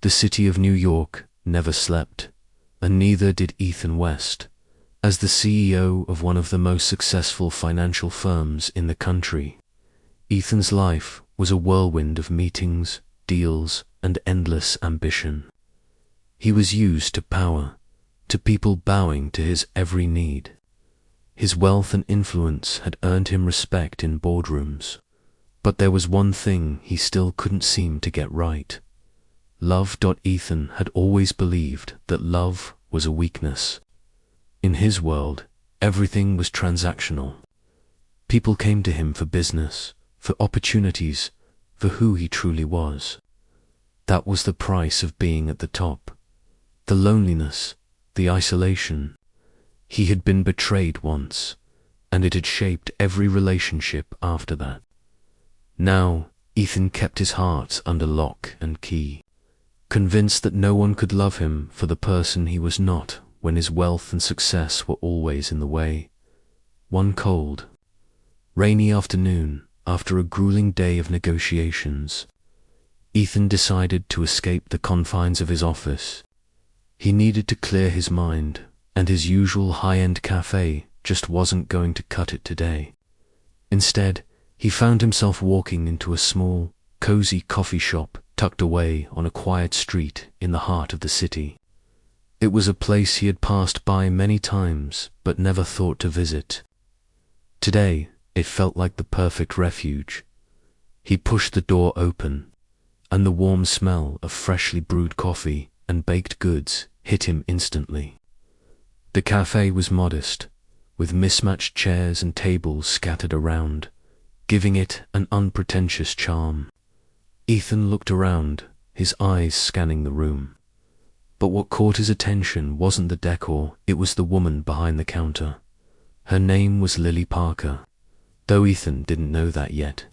The city of New York never slept, and neither did Ethan West. As the CEO of one of the most successful financial firms in the country, Ethan's life was a whirlwind of meetings, deals, and endless ambition. He was used to power, to people bowing to his every need. His wealth and influence had earned him respect in boardrooms, but there was one thing he still couldn't seem to get right. Love. Ethan had always believed that love was a weakness. In his world, everything was transactional. People came to him for business, for opportunities, for who he truly was. That was the price of being at the top. The loneliness, the isolation. He had been betrayed once, and it had shaped every relationship after that. Now, Ethan kept his heart under lock and key, convinced that no one could love him for the person he was not when his wealth and success were always in the way. One cold, rainy afternoon, after a grueling day of negotiations, Ethan decided to escape the confines of his office. He needed to clear his mind, and his usual high-end cafe just wasn't going to cut it today. Instead, he found himself walking into a small, cozy coffee shop tucked away on a quiet street in the heart of the city. It was a place he had passed by many times but never thought to visit. Today, it felt like the perfect refuge. He pushed the door open, and the warm smell of freshly brewed coffee and baked goods hit him instantly. The cafe was modest, with mismatched chairs and tables scattered around, giving it an unpretentious charm. Ethan looked around, his eyes scanning the room. But what caught his attention wasn't the decor, it was the woman behind the counter. Her name was Lily Parker, though Ethan didn't know that yet.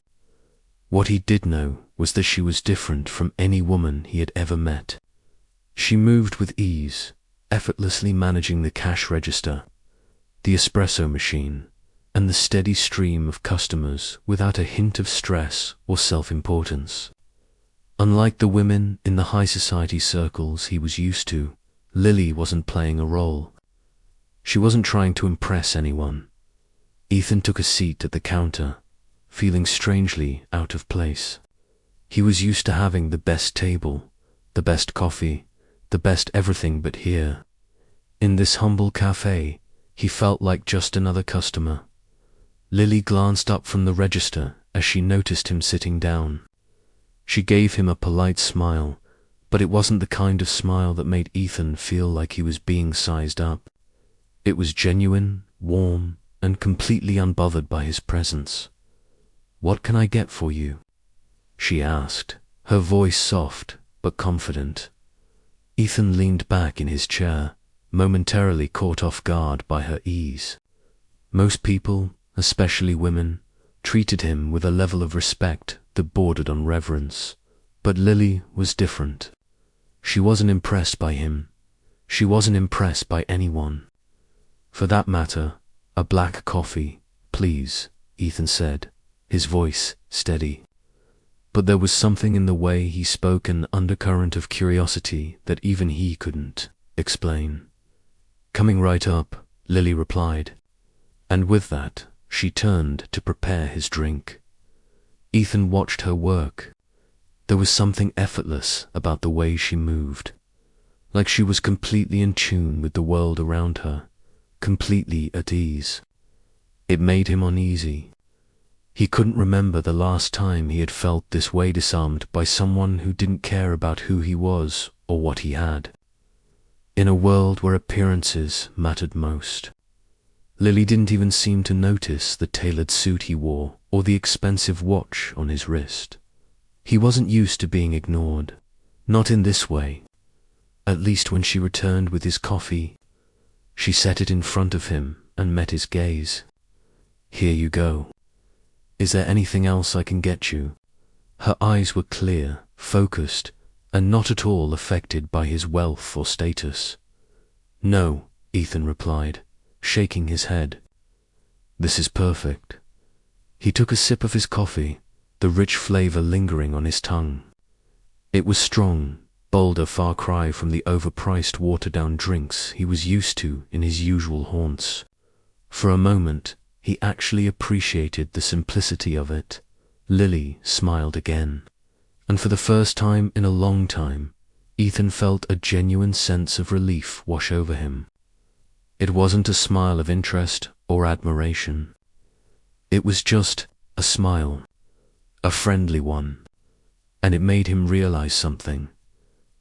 What he did know was that she was different from any woman he had ever met. She moved with ease, effortlessly managing the cash register, the espresso machine, and the steady stream of customers without a hint of stress or self-importance. Unlike the women in the high society circles he was used to, Lily wasn't playing a role. She wasn't trying to impress anyone. Ethan took a seat at the counter, feeling strangely out of place. He was used to having the best table, the best coffee, the best everything, but here, in this humble cafe, he felt like just another customer. Lily glanced up from the register as she noticed him sitting down. She gave him a polite smile, but it wasn't the kind of smile that made Ethan feel like he was being sized up. It was genuine, warm, and completely unbothered by his presence. "What can I get for you?" she asked, her voice soft but confident. Ethan leaned back in his chair, momentarily caught off guard by her ease. Most people, especially women, treated him with a level of respect that bordered on reverence, but Lily was different. She wasn't impressed by him. She wasn't impressed by anyone. "For that matter, a black coffee, please," Ethan said, his voice steady. But there was something in the way he spoke, an undercurrent of curiosity that even he couldn't explain. "Coming right up," Lily replied, and with that, she turned to prepare his drink. Ethan watched her work. There was something effortless about the way she moved, like she was completely in tune with the world around her, completely at ease. It made him uneasy. He couldn't remember the last time he had felt this way, disarmed by someone who didn't care about who he was or what he had. In a world where appearances mattered most, Lily didn't even seem to notice the tailored suit he wore or the expensive watch on his wrist. He wasn't used to being ignored, not in this way. At least when she returned with his coffee, she set it in front of him and met his gaze. "Here you go. Is there anything else I can get you?" Her eyes were clear, focused, and not at all affected by his wealth or status. "No," Ethan replied, shaking his head. "This is perfect." He took a sip of his coffee, the rich flavor lingering on his tongue. It was strong, bold far cry from the overpriced watered-down drinks he was used to in his usual haunts. For a moment, he actually appreciated the simplicity of it. Lily smiled again, and for the first time in a long time, Ethan felt a genuine sense of relief wash over him. It wasn't a smile of interest or admiration. It was just a smile, a friendly one, and it made him realize something.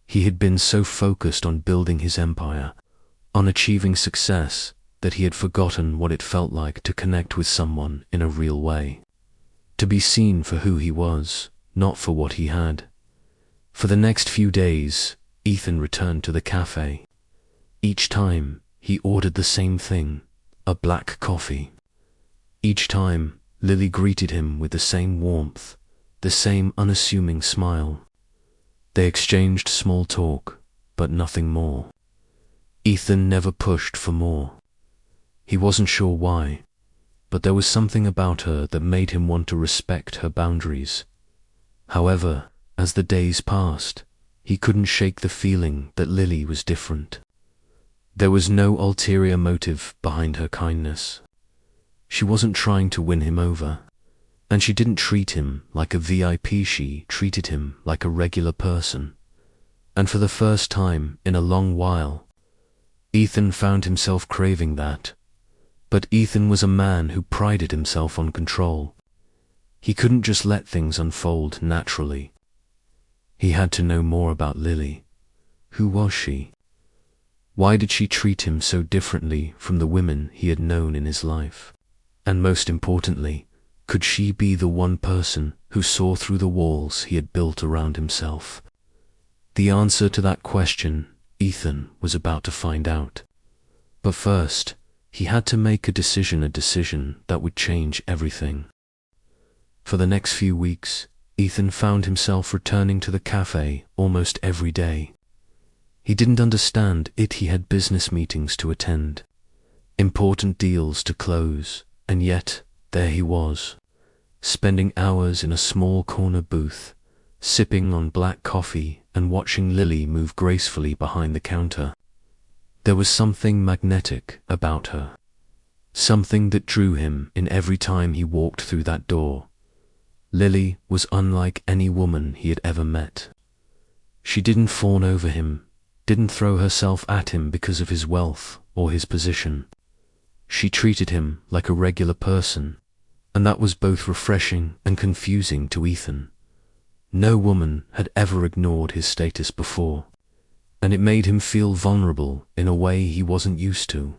He had been so focused on building his empire, on achieving success, that he had forgotten what it felt like to connect with someone in a real way. To be seen for who he was, not for what he had. For the next few days, Ethan returned to the cafe. Each time, he ordered the same thing, a black coffee. Each time, Lily greeted him with the same warmth, the same unassuming smile. They exchanged small talk, but nothing more. Ethan never pushed for more. He wasn't sure why, but there was something about her that made him want to respect her boundaries. However, as the days passed, he couldn't shake the feeling that Lily was different. There was no ulterior motive behind her kindness. She wasn't trying to win him over, and she didn't treat him like a VIP, she treated him like a regular person. And for the first time in a long while, Ethan found himself craving that. But Ethan was a man who prided himself on control. He couldn't just let things unfold naturally. He had to know more about Lily. Who was she? Why did she treat him so differently from the women he had known in his life? And most importantly, could she be the one person who saw through the walls he had built around himself? The answer to that question, Ethan was about to find out. But first, he had to make a decision that would change everything. For the next few weeks, Ethan found himself returning to the cafe almost every day. He didn't understand it. He had business meetings to attend, important deals to close, and yet there he was, spending hours in a small corner booth, sipping on black coffee and watching Lily move gracefully behind the counter. There was something magnetic about her, something that drew him in every time he walked through that door. Lily was unlike any woman he had ever met. She didn't fawn over him, didn't throw herself at him because of his wealth or his position. She treated him like a regular person, and that was both refreshing and confusing to Ethan. No woman had ever ignored his status before, and it made him feel vulnerable in a way he wasn't used to.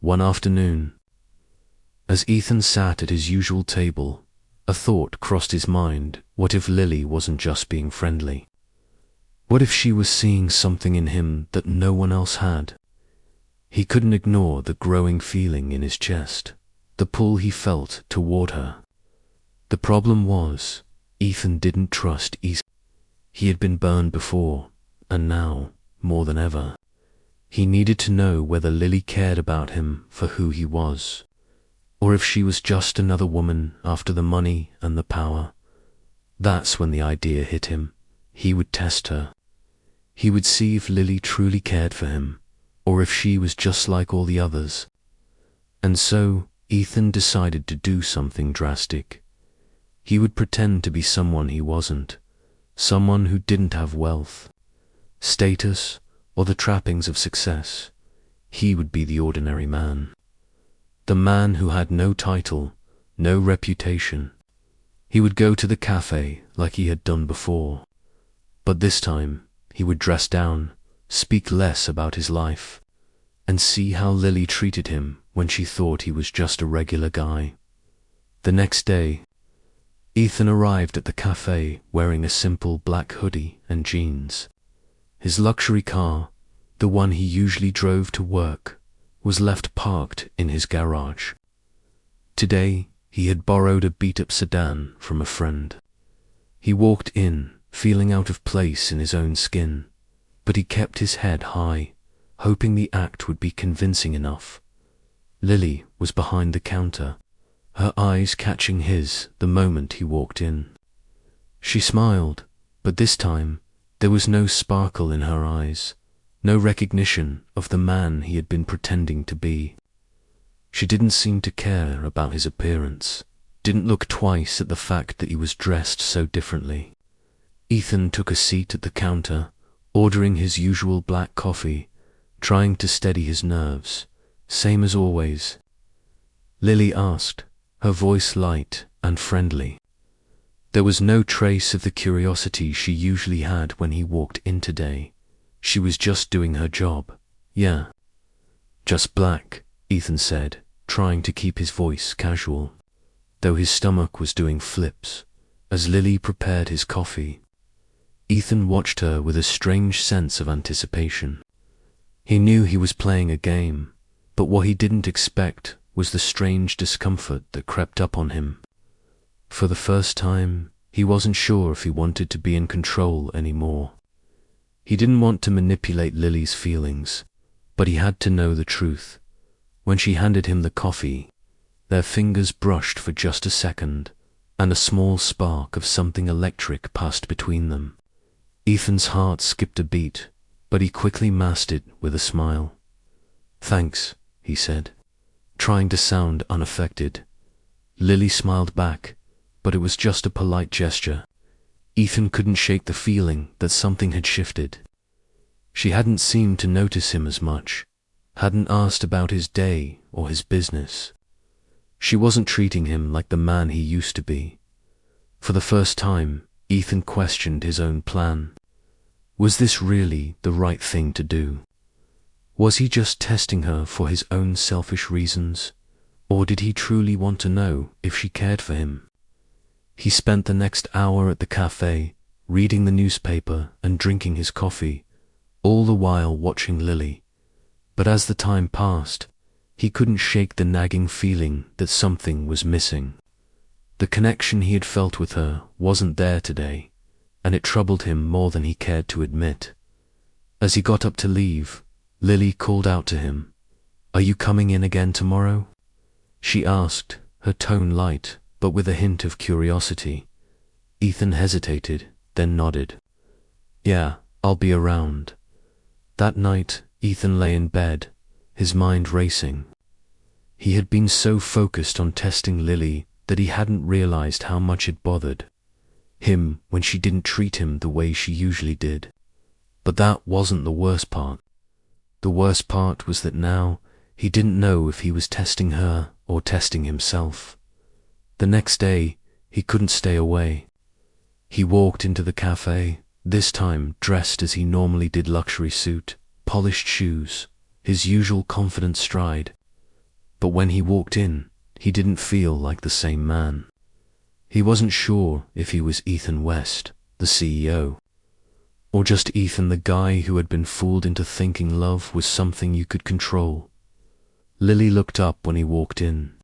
One afternoon, as Ethan sat at his usual table, a thought crossed his mind. What if Lily wasn't just being friendly? What if she was seeing something in him that no one else had? He couldn't ignore the growing feeling in his chest, the pull he felt toward her. The problem was, Ethan didn't trust easily. He had been burned before, and now, more than ever, he needed to know whether Lily cared about him for who he was, or if she was just another woman after the money and the power. That's when the idea hit him. He would test her. He would see if Lily truly cared for him, or if she was just like all the others. And so, Ethan decided to do something drastic. He would pretend to be someone he wasn't, someone who didn't have wealth, status, or the trappings of success. He would be the ordinary man. The man who had no title, no reputation. He would go to the cafe like he had done before, but this time he would dress down, speak less about his life, and see how Lily treated him when she thought he was just a regular guy. The next day, Ethan arrived at the cafe wearing a simple black hoodie and jeans. His luxury car, the one he usually drove to work, was left parked in his garage. Today, he had borrowed a beat-up sedan from a friend. He walked in, feeling out of place in his own skin, but he kept his head high, hoping the act would be convincing enough. Lily was behind the counter, her eyes catching his the moment he walked in. She smiled, but this time, There was no sparkle in her eyes, no recognition of the man he had been pretending to be. She didn't seem to care about his appearance, didn't look twice at the fact that he was dressed so differently. Ethan took a seat at the counter, ordering his usual black coffee, trying to steady his nerves, same as always. Lily asked, her voice light and friendly. There was no trace of the curiosity she usually had when he walked in today. She was just doing her job. Yeah. Just black, Ethan said, trying to keep his voice casual, though his stomach was doing flips as Lily prepared his coffee. Ethan watched her with a strange sense of anticipation. He knew he was playing a game, but what he didn't expect was the strange discomfort that crept up on him. For the first time, he wasn't sure if he wanted to be in control anymore. He didn't want to manipulate Lily's feelings, but he had to know the truth. When she handed him the coffee, their fingers brushed for just a second, and a small spark of something electric passed between them. Ethan's heart skipped a beat, but he quickly masked it with a smile. "Thanks," he said, trying to sound unaffected. Lily smiled back, but it was just a polite gesture. Ethan couldn't shake the feeling that something had shifted. She hadn't seemed to notice him as much, hadn't asked about his day or his business. She wasn't treating him like the man he used to be. For the first time, Ethan questioned his own plan. Was this really the right thing to do? Was he just testing her for his own selfish reasons, or did he truly want to know if she cared for him? He spent the next hour at the cafe, reading the newspaper and drinking his coffee, all the while watching Lily. But as the time passed, he couldn't shake the nagging feeling that something was missing. The connection he had felt with her wasn't there today, and it troubled him more than he cared to admit. As he got up to leave, Lily called out to him, "Are you coming in again tomorrow?" She asked, her tone light, but with a hint of curiosity. Ethan hesitated, then nodded. "Yeah, I'll be around." That night, Ethan lay in bed, his mind racing. He had been so focused on testing Lily that he hadn't realized how much it bothered him when she didn't treat him the way she usually did. But that wasn't the worst part. The worst part was that now he didn't know if he was testing her or testing himself. The next day, he couldn't stay away. He walked into the cafe, this time dressed as he normally did, luxury suit, polished shoes, his usual confident stride. But when he walked in, he didn't feel like the same man. He wasn't sure if he was Ethan West, the CEO, or just Ethan, the guy who had been fooled into thinking love was something you could control. Lily looked up when he walked in,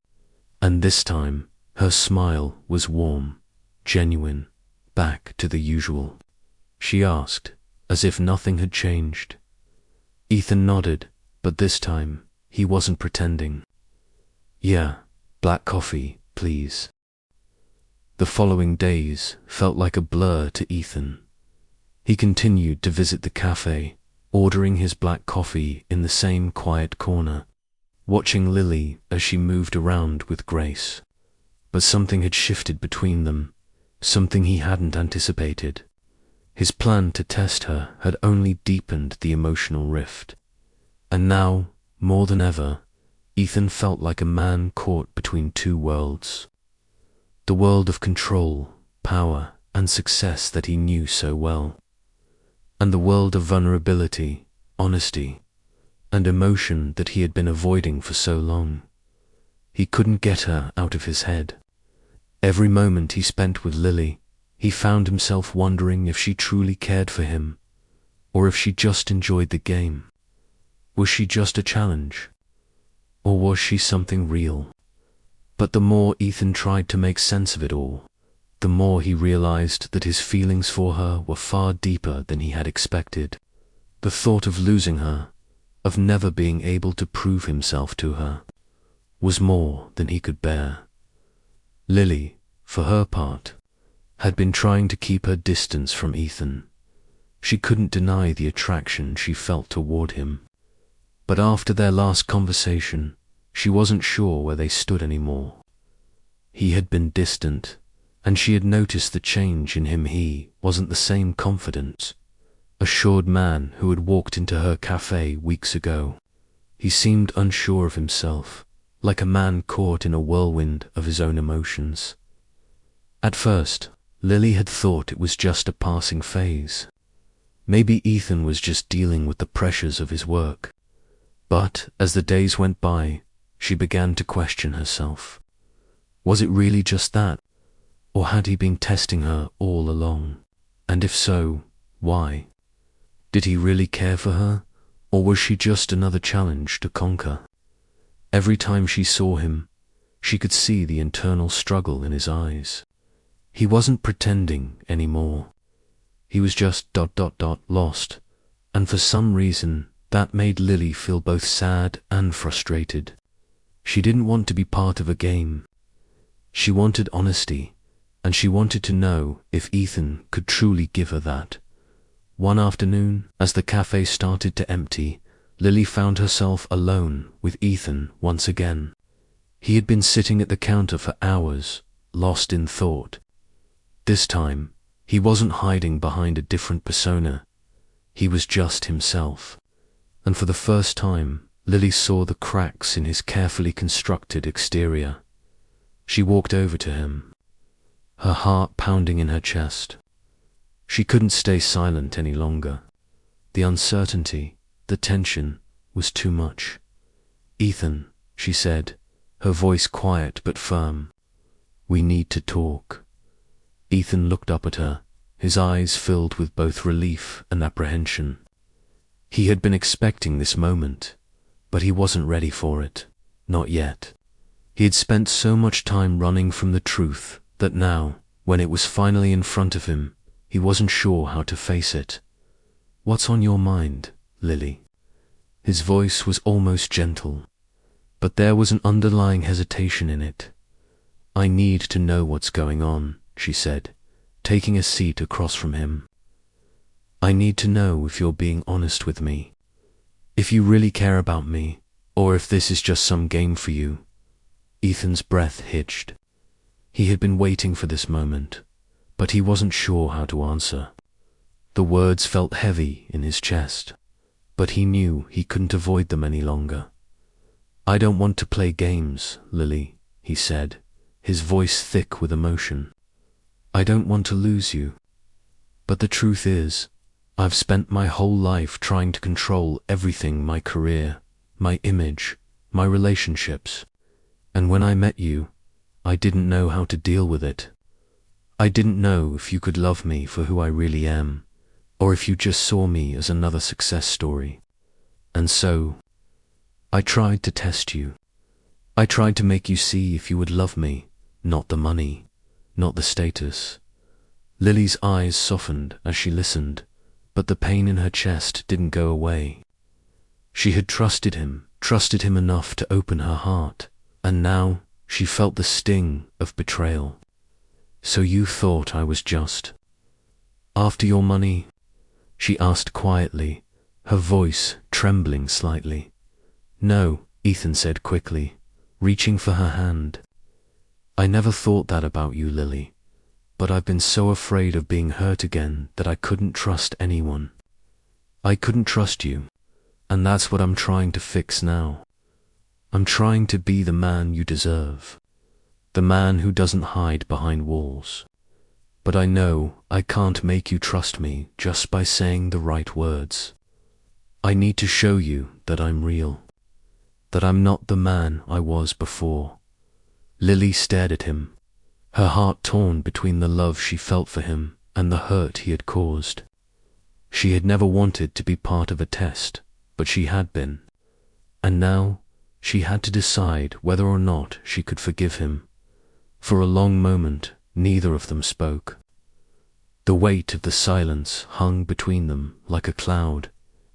and this time her smile was warm, genuine, back to the usual. She asked, as if nothing had changed. Ethan nodded, but this time he wasn't pretending. "Yeah, black coffee, please." The following days felt like a blur to Ethan. He continued to visit the cafe, ordering his black coffee in the same quiet corner, watching Lily as she moved around with grace. But something had shifted between them, something he hadn't anticipated. His plan to test her had only deepened the emotional rift. And now, more than ever, Ethan felt like a man caught between two worlds. The world of control, power, and success that he knew so well, and the world of vulnerability, honesty, and emotion that he had been avoiding for so long. He couldn't get her out of his head. Every moment he spent with Lily, he found himself wondering if she truly cared for him, or if she just enjoyed the game. Was she just a challenge, or was she something real? But the more Ethan tried to make sense of it all, the more he realized that his feelings for her were far deeper than he had expected. The thought of losing her, of never being able to prove himself to her, was more than he could bear. Lily, for her part, had been trying to keep her distance from Ethan. She couldn't deny the attraction she felt toward him. But after their last conversation, she wasn't sure where they stood anymore. He had been distant, and she had noticed the change in him. He wasn't the same confident, assured man who had walked into her cafe weeks ago. He seemed unsure of himself, like a man caught in a whirlwind of his own emotions. At first, Lily had thought it was just a passing phase. Maybe Ethan was just dealing with the pressures of his work. But as the days went by, she began to question herself. Was it really just that? Or had he been testing her all along? And if so, why? Did he really care for her, or was she just another challenge to conquer? Every time she saw him, she could see the internal struggle in his eyes. He wasn't pretending anymore. He was just lost, and for some reason that made Lily feel both sad and frustrated. She didn't want to be part of a game. She wanted honesty, and she wanted to know if Ethan could truly give her that. One afternoon, as the cafe started to empty, Lily found herself alone with Ethan once again. He had been sitting at the counter for hours, lost in thought. This time, he wasn't hiding behind a different persona. He was just himself. And for the first time, Lily saw the cracks in his carefully constructed exterior. She walked over to him, her heart pounding in her chest. She couldn't stay silent any longer. The uncertainty, the tension, was too much. "Ethan," she said, her voice quiet but firm, "we need to talk." Ethan looked up at her, his eyes filled with both relief and apprehension. He had been expecting this moment, but he wasn't ready for it, not yet. He had spent so much time running from the truth that now, when it was finally in front of him, he wasn't sure how to face it. "What's on your mind, Lily?" His voice was almost gentle, but there was an underlying hesitation in it. "I need to know what's going on," she said, taking a seat across from him. "I need to know if you're being honest with me, if you really care about me, or if this is just some game for you." Ethan's breath hitched. He had been waiting for this moment, but he wasn't sure how to answer. The words felt heavy in his chest, but he knew he couldn't avoid them any longer. "I don't want to play games, Lily," he said, his voice thick with emotion. "I don't want to lose you. But the truth is, I've spent my whole life trying to control everything: my career, my image, my relationships. And when I met you, I didn't know how to deal with it. I didn't know if you could love me for who I really am, or if you just saw me as another success story. And so, I tried to test you. I tried to make you see if you would love me, not the money, not the status." Lily's eyes softened as she listened, but the pain in her chest didn't go away. She had trusted him enough to open her heart, and now she felt the sting of betrayal. "So you thought I was just after your money?" she asked quietly, her voice trembling slightly. "No," Ethan said quickly, reaching for her hand. "I never thought that about you, Lily, but I've been so afraid of being hurt again that I couldn't trust anyone. I couldn't trust you, and that's what I'm trying to fix now. I'm trying to be the man you deserve, the man who doesn't hide behind walls. But I know I can't make you trust me just by saying the right words. I need to show you that I'm real, that I'm not the man I was before." Lily stared at him, her heart torn between the love she felt for him and the hurt he had caused. She had never wanted to be part of a test, but she had been. And now she had to decide whether or not she could forgive him. For a long moment, neither of them spoke. The weight of the silence hung between them like a cloud,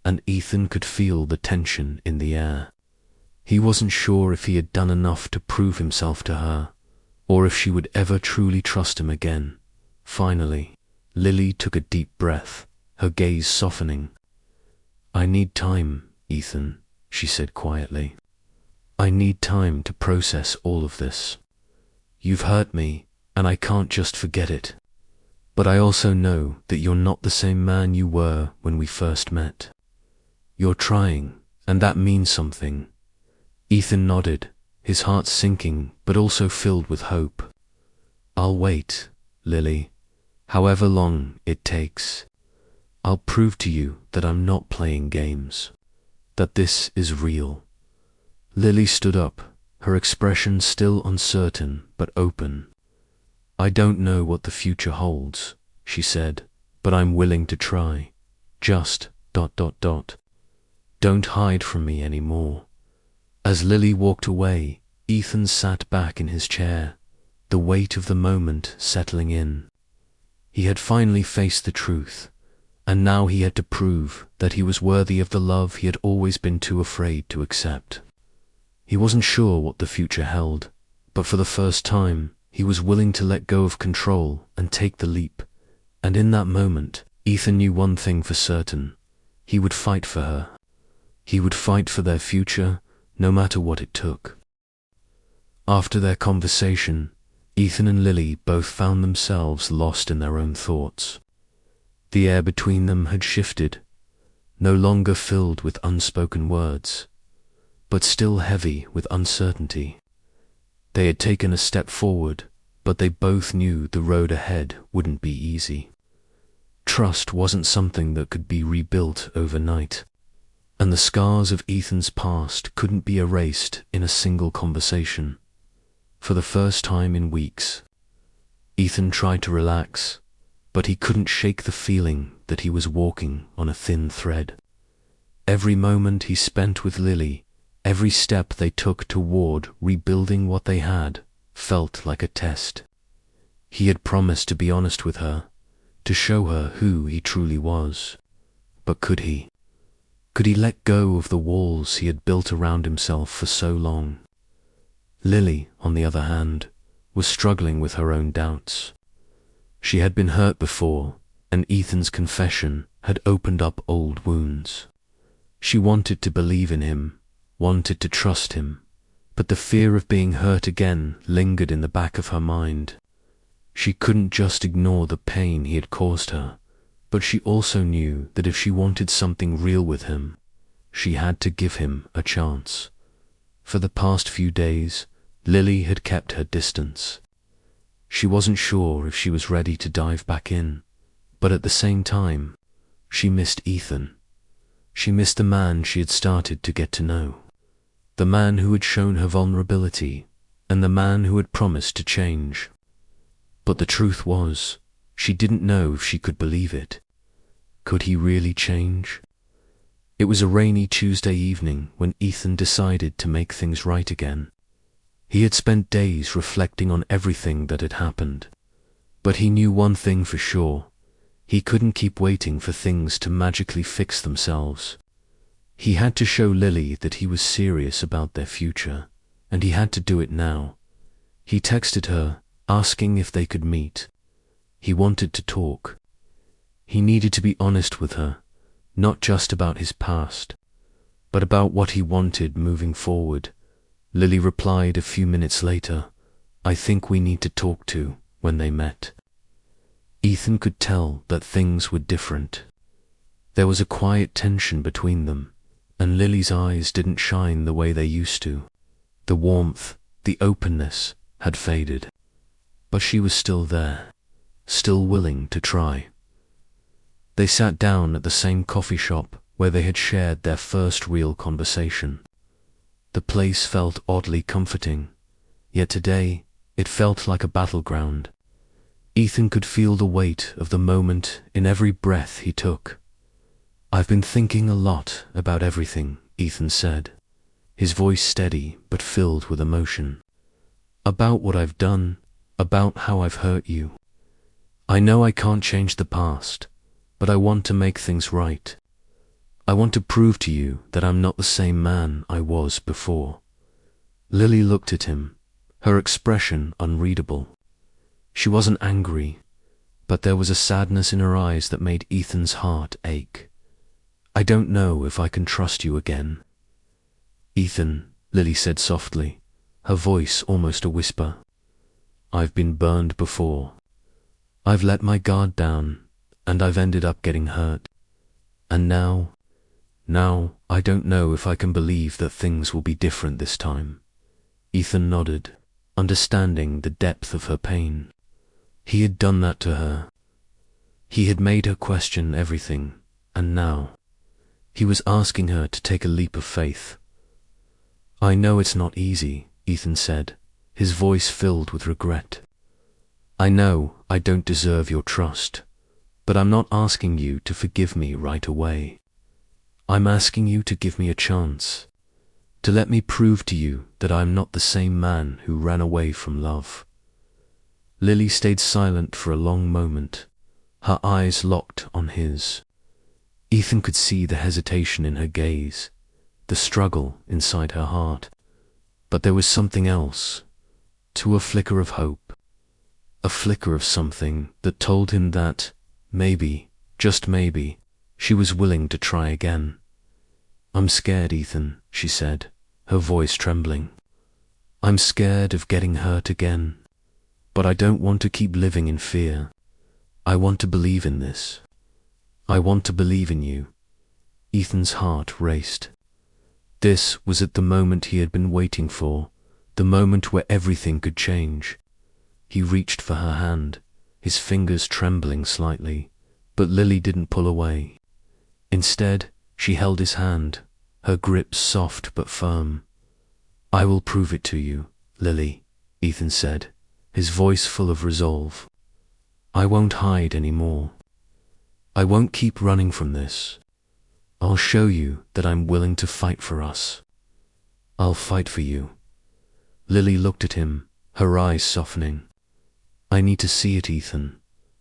and Ethan could feel the tension in the air. He wasn't sure if he had done enough to prove himself to her, or if she would ever truly trust him again. Finally, Lily took a deep breath, her gaze softening. "I need time, Ethan," she said quietly. "I need time to process all of this. You've hurt me, and I can't just forget it. But I also know that you're not the same man you were when we first met. You're trying, and that means something." Ethan nodded, his heart sinking but also filled with hope. "I'll wait, Lily, however long it takes. I'll prove to you that I'm not playing games, that this is real." Lily stood up, her expression still uncertain but open. "I don't know what the future holds," she said, "but I'm willing to try. Just ... Don't hide from me anymore." As Lily walked away, Ethan sat back in his chair, the weight of the moment settling in. He had finally faced the truth, and now he had to prove that he was worthy of the love he had always been too afraid to accept. He wasn't sure what the future held, but for the first time, he was willing to let go of control and take the leap. And in that moment, Ethan knew one thing for certain: he would fight for her. He would fight for their future, no matter what it took. After their conversation, Ethan and Lily both found themselves lost in their own thoughts. The air between them had shifted, no longer filled with unspoken words, but still heavy with uncertainty. They had taken a step forward, but they both knew the road ahead wouldn't be easy. Trust wasn't something that could be rebuilt overnight, and the scars of Ethan's past couldn't be erased in a single conversation. For the first time in weeks, Ethan tried to relax, but he couldn't shake the feeling that he was walking on a thin thread. Every moment he spent with Lily, every step they took toward rebuilding what they had, felt like a test. He had promised to be honest with her, to show her who he truly was. But could he? Could he let go of the walls he had built around himself for so long? Lily, on the other hand, was struggling with her own doubts. She had been hurt before, and Ethan's confession had opened up old wounds. She wanted to believe in him, wanted to trust him, but the fear of being hurt again lingered in the back of her mind. She couldn't just ignore the pain he had caused her, but she also knew that if she wanted something real with him, she had to give him a chance. For the past few days, Lily had kept her distance. She wasn't sure if she was ready to dive back in, but at the same time, she missed Ethan. She missed the man she had started to get to know, the man who had shown her vulnerability, and the man who had promised to change. But the truth was, she didn't know if she could believe it. Could he really change? It was a rainy Tuesday evening when Ethan decided to make things right again. He had spent days reflecting on everything that had happened, but he knew one thing for sure: he couldn't keep waiting for things to magically fix themselves. He had to show Lily that he was serious about their future, and he had to do it now. He texted her, asking if they could meet. He wanted to talk. He needed to be honest with her, not just about his past, but about what he wanted moving forward. Lily replied a few minutes later, "I think we need to talk to," when they met. Ethan could tell that things were different. There was a quiet tension between them, and Lily's eyes didn't shine the way they used to. The warmth, the openness had faded, but she was still there, still willing to try. They sat down at the same coffee shop where they had shared their first real conversation. The place felt oddly comforting, yet today it felt like a battleground. Ethan could feel the weight of the moment in every breath he took. "I've been thinking a lot about everything," Ethan said, his voice steady but filled with emotion. "About what I've done, about how I've hurt you. I know I can't change the past, but I want to make things right. I want to prove to you that I'm not the same man I was before." Lily looked at him, her expression unreadable. She wasn't angry, but there was a sadness in her eyes that made Ethan's heart ache. "I don't know if I can trust you again." "Ethan," Lily said softly, her voice almost a whisper, "I've been burned before. I've let my guard down, and I've ended up getting hurt. And now I don't know if I can believe that things will be different this time." Ethan nodded, understanding the depth of her pain. He had done that to her. He had made her question everything, and now he was asking her to take a leap of faith. "I know it's not easy," Ethan said, his voice filled with regret. "I know I don't deserve your trust, but I'm not asking you to forgive me right away. I'm asking you to give me a chance, to let me prove to you that I'm not the same man who ran away from love." Lily stayed silent for a long moment, her eyes locked on his. Ethan could see the hesitation in her gaze, the struggle inside her heart. But there was something else, a flicker of hope, a flicker of something that told him that, maybe, just maybe, she was willing to try again. "I'm scared, Ethan," she said, her voice trembling. "I'm scared of getting hurt again. But I don't want to keep living in fear. I want to believe in this. I want to believe in you." Ethan's heart raced. This was at the moment he had been waiting for, the moment where everything could change. He reached for her hand, his fingers trembling slightly, but Lily didn't pull away. Instead, she held his hand, her grip soft but firm. "I will prove it to you, Lily," Ethan said, his voice full of resolve. "I won't hide anymore. I won't keep running from this. I'll show you that I'm willing to fight for us. I'll fight for you." Lily looked at him, her eyes softening. "I need to see it, Ethan.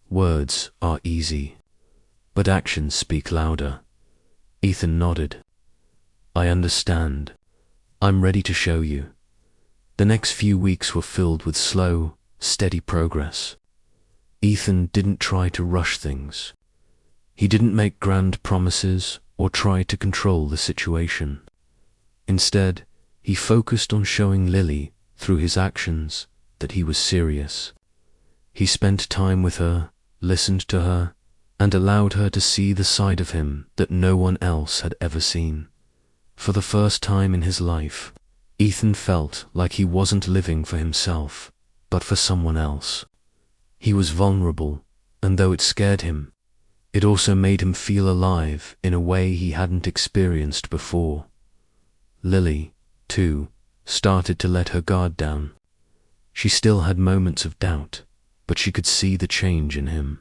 Words are easy, but actions speak louder." Ethan nodded. "I understand. I'm ready to show you." The next few weeks were filled with slow, steady progress. Ethan didn't try to rush things. He didn't make grand promises or try to control the situation. Instead, he focused on showing Lily, through his actions, that he was serious. He spent time with her, listened to her, and allowed her to see the side of him that no one else had ever seen. For the first time in his life, Ethan felt like he wasn't living for himself, but for someone else. He was vulnerable, and though it scared him, it also made him feel alive in a way he hadn't experienced before. Lily, too, started to let her guard down. She still had moments of doubt, but she could see the change in him.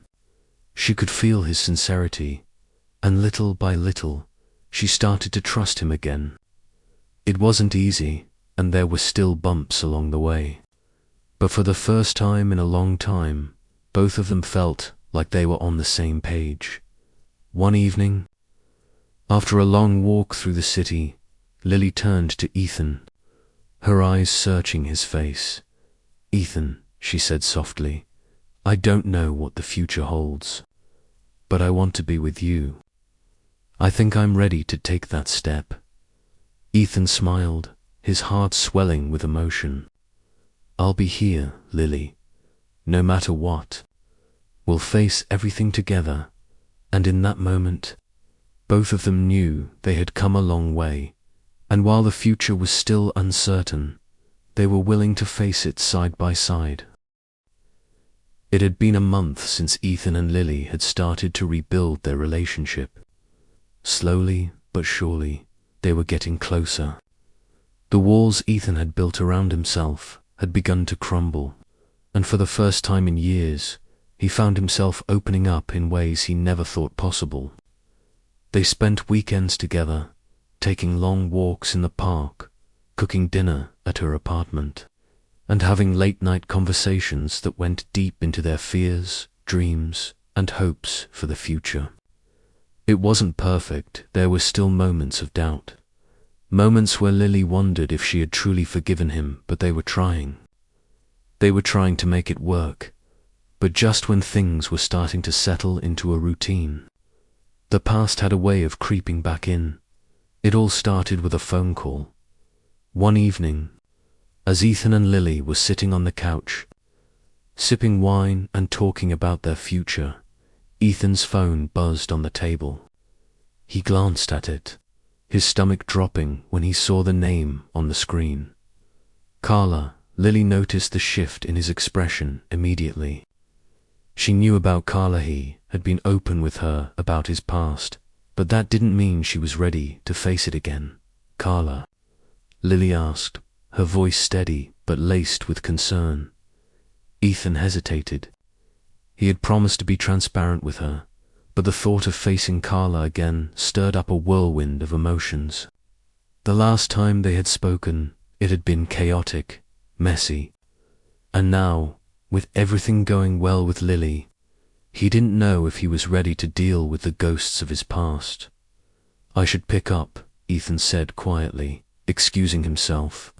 She could feel his sincerity, and little by little, she started to trust him again. It wasn't easy, and there were still bumps along the way. But for the first time in a long time, both of them felt like they were on the same page. One evening, after a long walk through the city, Lily turned to Ethan, her eyes searching his face. "Ethan," she said softly, "I don't know what the future holds, but I want to be with you. I think I'm ready to take that step." Ethan smiled, his heart swelling with emotion. "I'll be here, Lily, no matter what. We'll face everything together." And in that moment, both of them knew they had come a long way, and while the future was still uncertain, they were willing to face it side by side. It had been a month since Ethan and Lily had started to rebuild their relationship. Slowly but surely, they were getting closer. The walls Ethan had built around himself had begun to crumble, and for the first time in years, he found himself opening up in ways he never thought possible. They spent weekends together, taking long walks in the park, cooking dinner at her apartment, and having late-night conversations that went deep into their fears, dreams, and hopes for the future. It wasn't perfect. There were still moments of doubt. Moments where Lily wondered if she had truly forgiven him, but they were trying. They were trying to make it work. but just when things were starting to settle into a routine, the past had a way of creeping back in. It all started with a phone call. One evening, as Ethan and Lily were sitting on the couch, sipping wine and talking about their future, Ethan's phone buzzed on the table. He glanced at it, his stomach dropping when he saw the name on the screen. Carla. Lily noticed the shift in his expression immediately. She knew about Carla. He had been open with her about his past, but that didn't mean she was ready to face it again. Carla? Lily asked, her voice steady but laced with concern. Ethan hesitated. He had promised to be transparent with her, but the thought of facing Carla again stirred up a whirlwind of emotions. The last time they had spoken, it had been chaotic, messy, and now, with everything going well with Lily, he didn't know if he was ready to deal with the ghosts of his past. "I should pick up," Ethan said quietly, excusing himself.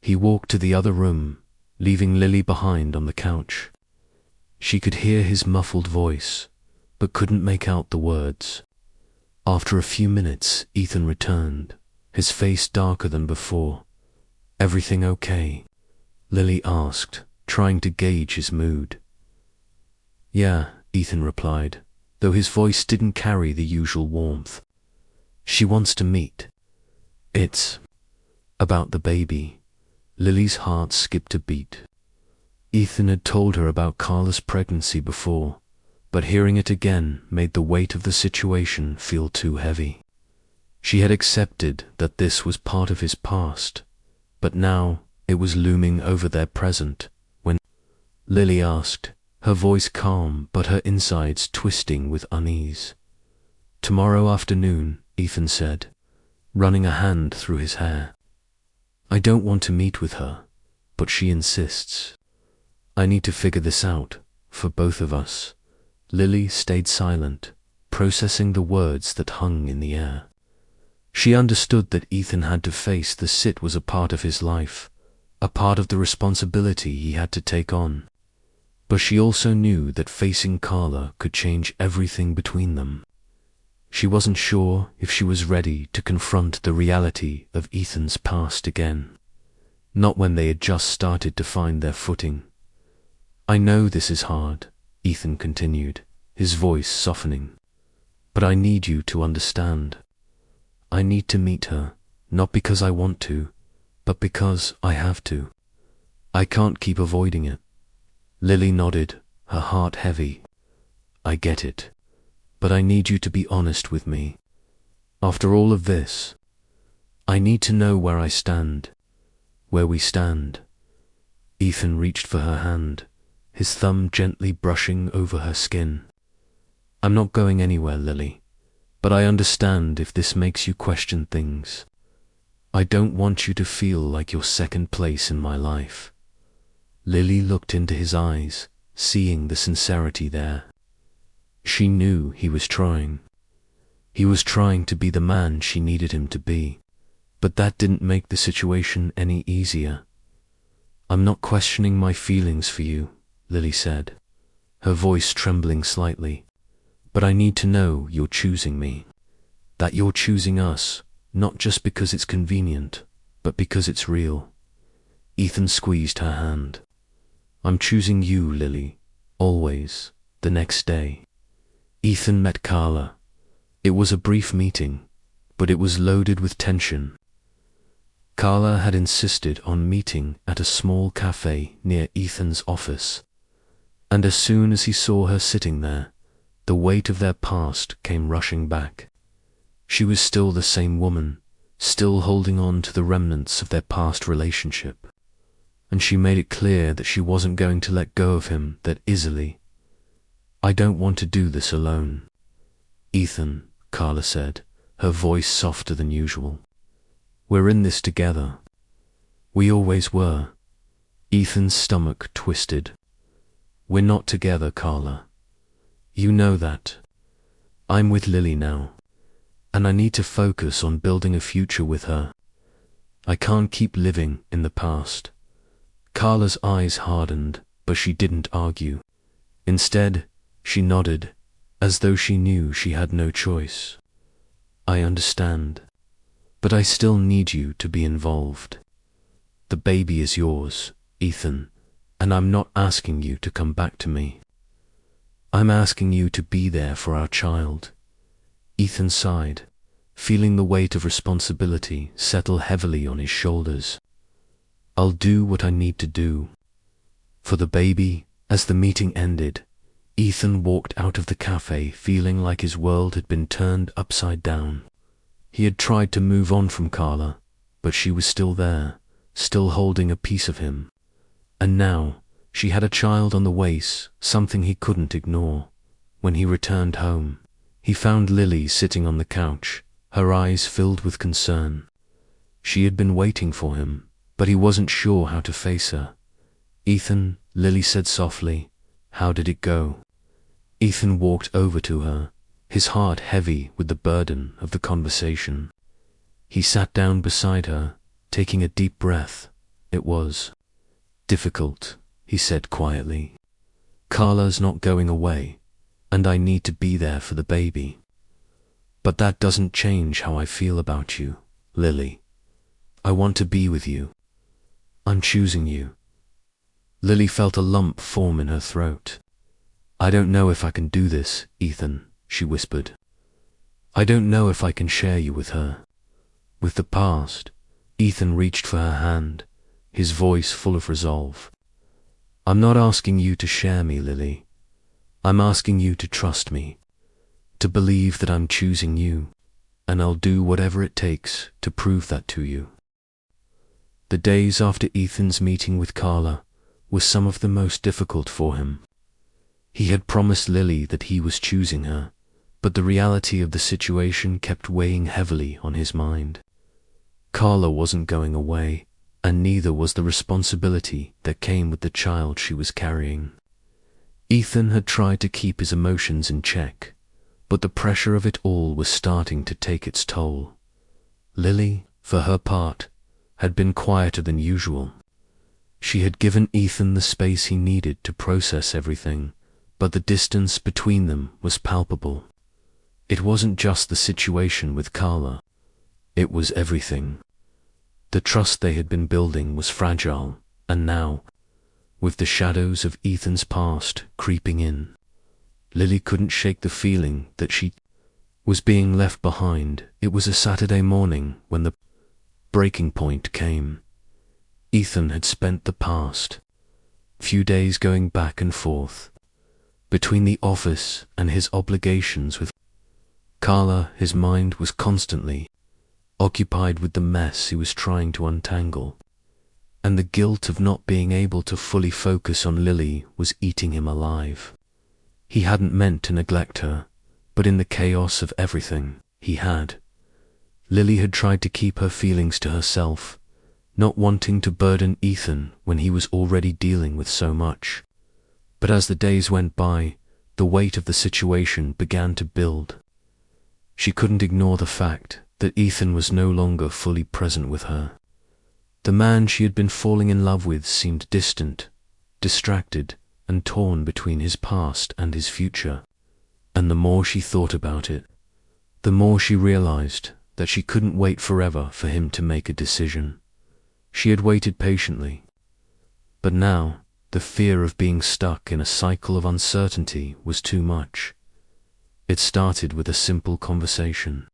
He walked to the other room, leaving Lily behind on the couch. She could hear his muffled voice, but couldn't make out the words. After a few minutes, Ethan returned, his face darker than before. "Everything okay?" Lily asked, trying to gauge his mood. "Yeah," Ethan replied, though his voice didn't carry the usual warmth. "She wants to meet." "It's about the baby." Lily's heart skipped a beat. Ethan had told her about Carla's pregnancy before, but hearing it again made the weight of the situation feel too heavy. She had accepted that this was part of his past, but now it was looming over their present. When Lily asked, her voice calm but her insides twisting with unease. "Tomorrow afternoon," Ethan said, running a hand through his hair. "I don't want to meet with her, but she insists. I need to figure this out, for both of us." Lily stayed silent, processing the words that hung in the air. She understood that Ethan had to face the sit was a part of his life, a part of the responsibility he had to take on. But she also knew that facing Carla could change everything between them. She wasn't sure if she was ready to confront the reality of Ethan's past again. Not when they had just started to find their footing. "I know this is hard," Ethan continued, his voice softening. "But I need you to understand. I need to meet her, not because I want to, but because I have to. I can't keep avoiding it." Lily nodded, her heart heavy. "I get it, but I need you to be honest with me. After all of this, I need to know where I stand, where we stand." Ethan reached for her hand, his thumb gently brushing over her skin. "I'm not going anywhere, Lily, but I understand if this makes you question things. I don't want you to feel like you're second place in my life." Lily looked into his eyes, seeing the sincerity there. She knew he was trying. He was trying to be the man she needed him to be, but that didn't make the situation any easier. "I'm not questioning my feelings for you," Lily said, her voice trembling slightly, "but I need to know you're choosing me, that you're choosing us, not just because it's convenient, but because it's real." Ethan squeezed her hand. "I'm choosing you, Lily, always." The next day, Ethan met Carla. It was a brief meeting, but it was loaded with tension. Carla had insisted on meeting at a small cafe near Ethan's office, and as soon as he saw her sitting there, the weight of their past came rushing back. She was still the same woman, still holding on to the remnants of their past relationship, and she made it clear that she wasn't going to let go of him that easily. "I don't want to do this alone." "Ethan," Carla said, her voice softer than usual, "we're in this together. We always were." Ethan's stomach twisted. "We're not together, Carla. You know that. I'm with Lily now, and I need to focus on building a future with her. I can't keep living in the past." Carla's eyes hardened, but she didn't argue. Instead, she nodded, as though she knew she had no choice. I understand, but I still need you to be involved. The baby is yours, Ethan, and I'm not asking you to come back to me. I'm asking you to be there for our child. Ethan sighed, feeling the weight of responsibility settle heavily on his shoulders. I'll do what I need to do. For the baby. As the meeting ended, Ethan walked out of the cafe feeling like his world had been turned upside down. He had tried to move on from Carla, but she was still there, still holding a piece of him. And now, she had a child on the way, something he couldn't ignore. When he returned home, he found Lily sitting on the couch, her eyes filled with concern. She had been waiting for him, but he wasn't sure how to face her. Ethan, Lily said softly, how did it go? Ethan walked over to her, his heart heavy with the burden of the conversation. He sat down beside her, taking a deep breath. It was difficult, he said quietly. Carla's not going away, and I need to be there for the baby. But that doesn't change how I feel about you, Lily. I want to be with you. I'm choosing you. Lily felt a lump form in her throat. I don't know if I can do this, Ethan, she whispered. I don't know if I can share you with her. With the past, Ethan reached for her hand, his voice full of resolve. I'm not asking you to share me, Lily. I'm asking you to trust me, to believe that I'm choosing you, and I'll do whatever it takes to prove that to you. The days after Ethan's meeting with Carla was some of the most difficult for him. He had promised Lily that he was choosing her, but the reality of the situation kept weighing heavily on his mind. Carla wasn't going away, and neither was the responsibility that came with the child she was carrying. Ethan had tried to keep his emotions in check, but the pressure of it all was starting to take its toll. Lily, for her part, had been quieter than usual. She had given Ethan the space he needed to process everything, but the distance between them was palpable. It wasn't just the situation with Carla. It was everything. The trust they had been building was fragile, and now, with the shadows of Ethan's past creeping in, Lily couldn't shake the feeling that she was being left behind. It was a Saturday morning when the breaking point came. Ethan had spent the past few days going back and forth between the office and his obligations with Carla. His mind was constantly occupied with the mess he was trying to untangle, and the guilt of not being able to fully focus on Lily was eating him alive. He hadn't meant to neglect her, but in the chaos of everything, he had. Lily had tried to keep her feelings to herself, not wanting to burden Ethan when he was already dealing with so much. But as the days went by, the weight of the situation began to build. She couldn't ignore the fact that Ethan was no longer fully present with her. The man she had been falling in love with seemed distant, distracted, and torn between his past and his future. And the more she thought about it, the more she realized that she couldn't wait forever for him to make a decision. She had waited patiently, but now the fear of being stuck in a cycle of uncertainty was too much. It started with a simple conversation,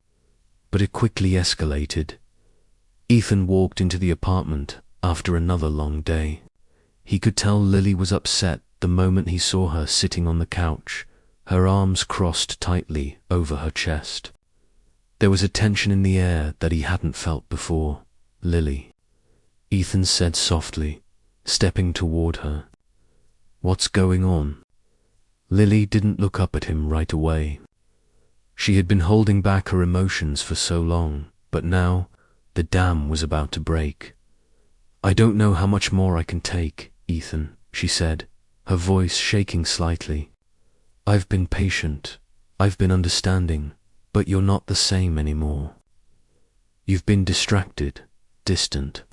but it quickly escalated. Ethan walked into the apartment after another long day. He could tell Lily was upset the moment he saw her sitting on the couch, her arms crossed tightly over her chest. There was a tension in the air that he hadn't felt before. Lily, Ethan said softly, stepping toward her. What's going on? Lily didn't look up at him right away. She had been holding back her emotions for so long, but now the dam was about to break. I don't know how much more I can take, Ethan, she said, her voice shaking slightly. I've been patient, I've been understanding, but you're not the same anymore. You've been distracted, distant,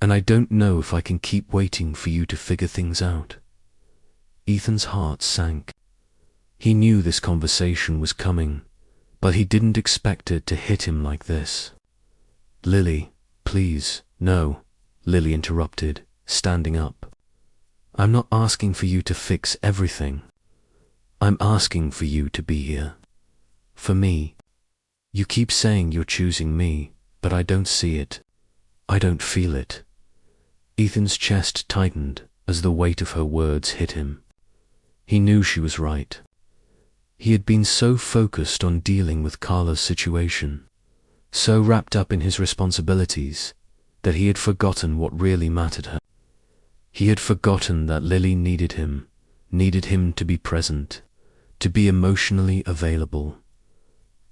and I don't know if I can keep waiting for you to figure things out. Ethan's heart sank. He knew this conversation was coming, but he didn't expect it to hit him like this. "Lily, please." "No," Lily interrupted, standing up. "I'm not asking for you to fix everything. I'm asking for you to be here. For me. You keep saying you're choosing me, but I don't see it. I don't feel it." Ethan's chest tightened as the weight of her words hit him. He knew she was right. He had been so focused on dealing with Carla's situation, so wrapped up in his responsibilities, that he had forgotten what really mattered her. He had forgotten that Lily needed him to be present, to be emotionally available.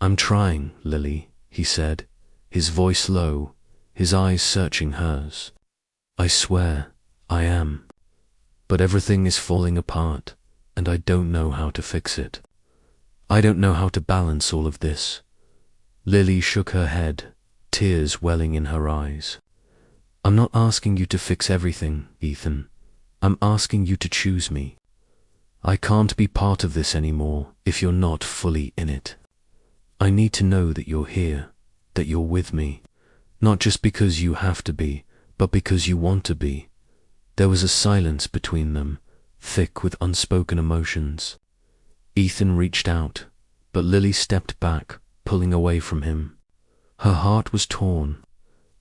"I'm trying, Lily," he said, his voice low, his eyes searching hers. "I swear, I am. But everything is falling apart, and I don't know how to fix it. I don't know how to balance all of this." Lily shook her head, tears welling in her eyes. "I'm not asking you to fix everything, Ethan. I'm asking you to choose me. I can't be part of this anymore if you're not fully in it. I need to know that you're here, that you're with me, not just because you have to be, but because you want to be." There was a silence between them, thick with unspoken emotions. Ethan reached out, but Lily stepped back, pulling away from him. Her heart was torn,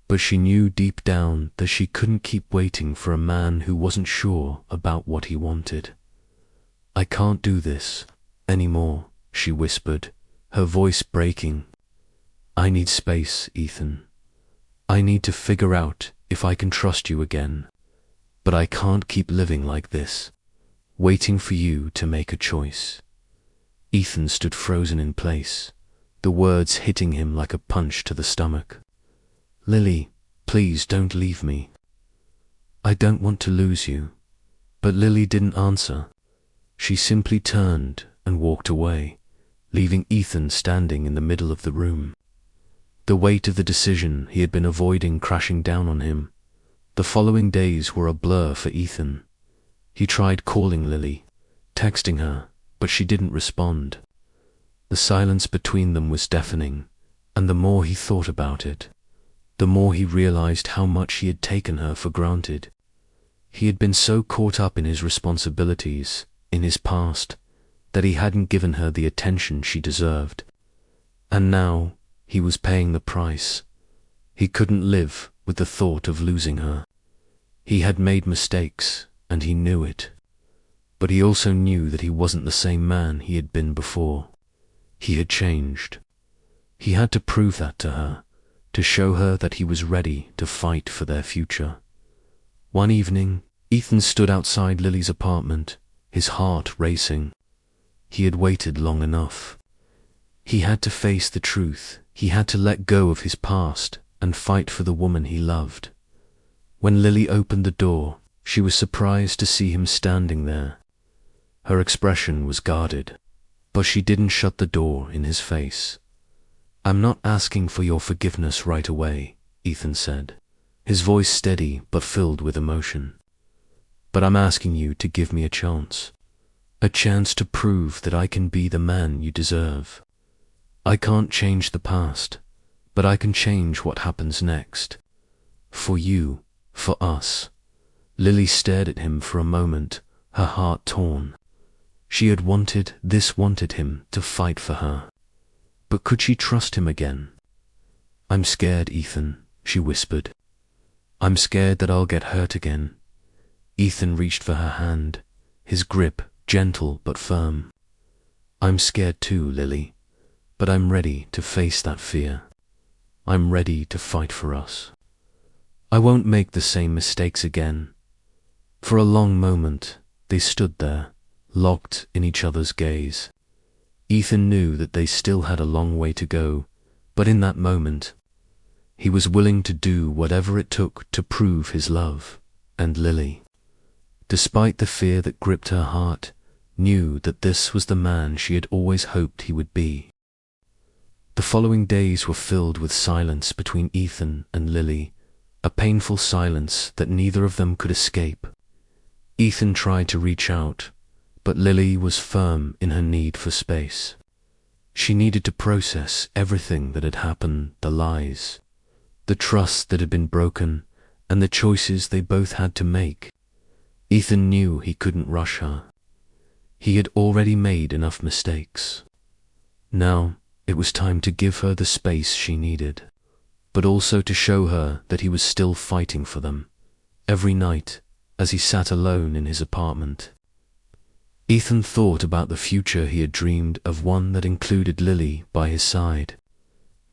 but she knew deep down that she couldn't keep waiting for a man who wasn't sure about what he wanted. "I can't do this anymore," she whispered, her voice breaking. "I need space, Ethan. I need to figure out if I can trust you again. But I can't keep living like this, waiting for you to make a choice." Ethan stood frozen in place, the words hitting him like a punch to the stomach. "Lily, please don't leave me. I don't want to lose you." But Lily didn't answer. She simply turned and walked away, leaving Ethan standing in the middle of the room. The weight of the decision he had been avoiding crashing down on him. The following days were a blur for Ethan. He tried calling Lily, texting her, but she didn't respond. The silence between them was deafening, and the more he thought about it, the more he realized how much he had taken her for granted. He had been so caught up in his responsibilities, in his past, that he hadn't given her the attention she deserved. And now he was paying the price. He couldn't live with the thought of losing her. He had made mistakes, and he knew it. But he also knew that he wasn't the same man he had been before. He had changed. He had to prove that to her, to show her that he was ready to fight for their future. One evening, Ethan stood outside Lily's apartment, his heart racing. He had waited long enough. He had to face the truth. He had to let go of his past and fight for the woman he loved. When Lily opened the door, she was surprised to see him standing there. Her expression was guarded, but she didn't shut the door in his face. "I'm not asking for your forgiveness right away," Ethan said, his voice steady but filled with emotion. "But I'm asking you to give me a chance to prove that I can be the man you deserve. I can't change the past, but I can change what happens next. For you, for us." Lily stared at him for a moment, her heart torn. She had wanted him to fight for her. But could she trust him again? "I'm scared, Ethan," she whispered. "I'm scared that I'll get hurt again." Ethan reached for her hand, his grip gentle but firm. "I'm scared too, Lily, but I'm ready to face that fear. I'm ready to fight for us. I won't make the same mistakes again." For a long moment, they stood there, locked in each other's gaze. Ethan knew that they still had a long way to go, but in that moment, he was willing to do whatever it took to prove his love, and Lily, despite the fear that gripped her heart, knew that this was the man she had always hoped he would be. The following days were filled with silence between Ethan and Lily, a painful silence that neither of them could escape. Ethan tried to reach out, But Lily was firm in her need for space. She needed to process everything that had happened, the lies, the trust that had been broken, and the choices they both had to make. Ethan knew he couldn't rush her. He had already made enough mistakes. Now it was time to give her the space she needed, but also to show her that he was still fighting for them. Every night, as he sat alone in his apartment, Ethan thought about the future he had dreamed of, one that included Lily by his side.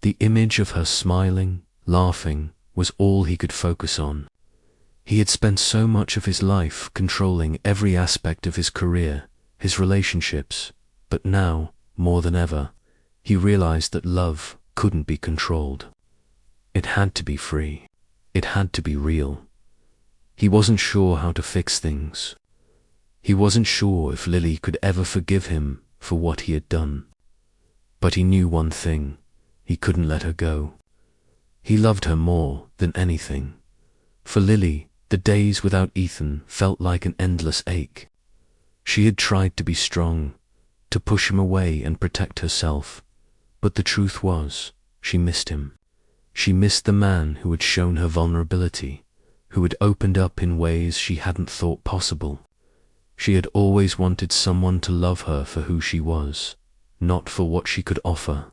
The image of her smiling, laughing, was all he could focus on. He had spent so much of his life controlling every aspect of his career, his relationships, but now, more than ever, he realized that love couldn't be controlled. It had to be free. It had to be real. He wasn't sure how to fix things. He wasn't sure if Lily could ever forgive him for what he had done. But he knew one thing: he couldn't let her go. He loved her more than anything. For Lily, the days without Ethan felt like an endless ache. She had tried to be strong, to push him away and protect herself, but the truth was, she missed him. She missed the man who had shown her vulnerability, who had opened up in ways she hadn't thought possible. She had always wanted someone to love her for who she was, not for what she could offer,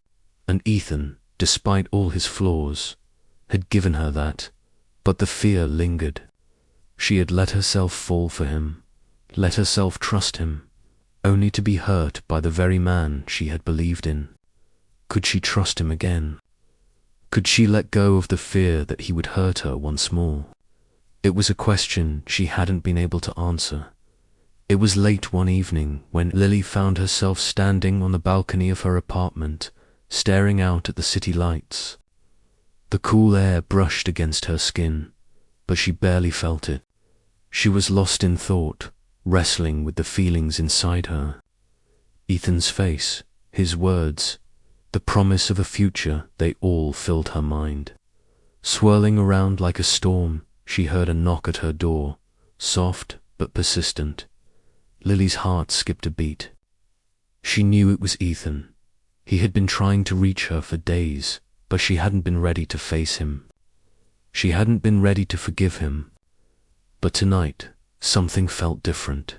and Ethan, despite all his flaws, had given her that, but the fear lingered. She had let herself fall for him, let herself trust him, only to be hurt by the very man she had believed in. Could she trust him again? Could she let go of the fear that he would hurt her once more? It was a question she hadn't been able to answer. It was late one evening when Lily found herself standing on the balcony of her apartment, staring out at the city lights. The cool air brushed against her skin, but she barely felt it. She was lost in thought, wrestling with the feelings inside her. Ethan's face, his words, the promise of a future, they all filled her mind. Swirling around like a storm, she heard a knock at her door, soft but persistent. Lily's heart skipped a beat. She knew it was Ethan. He had been trying to reach her for days, but she hadn't been ready to face him. She hadn't been ready to forgive him. But tonight, something felt different.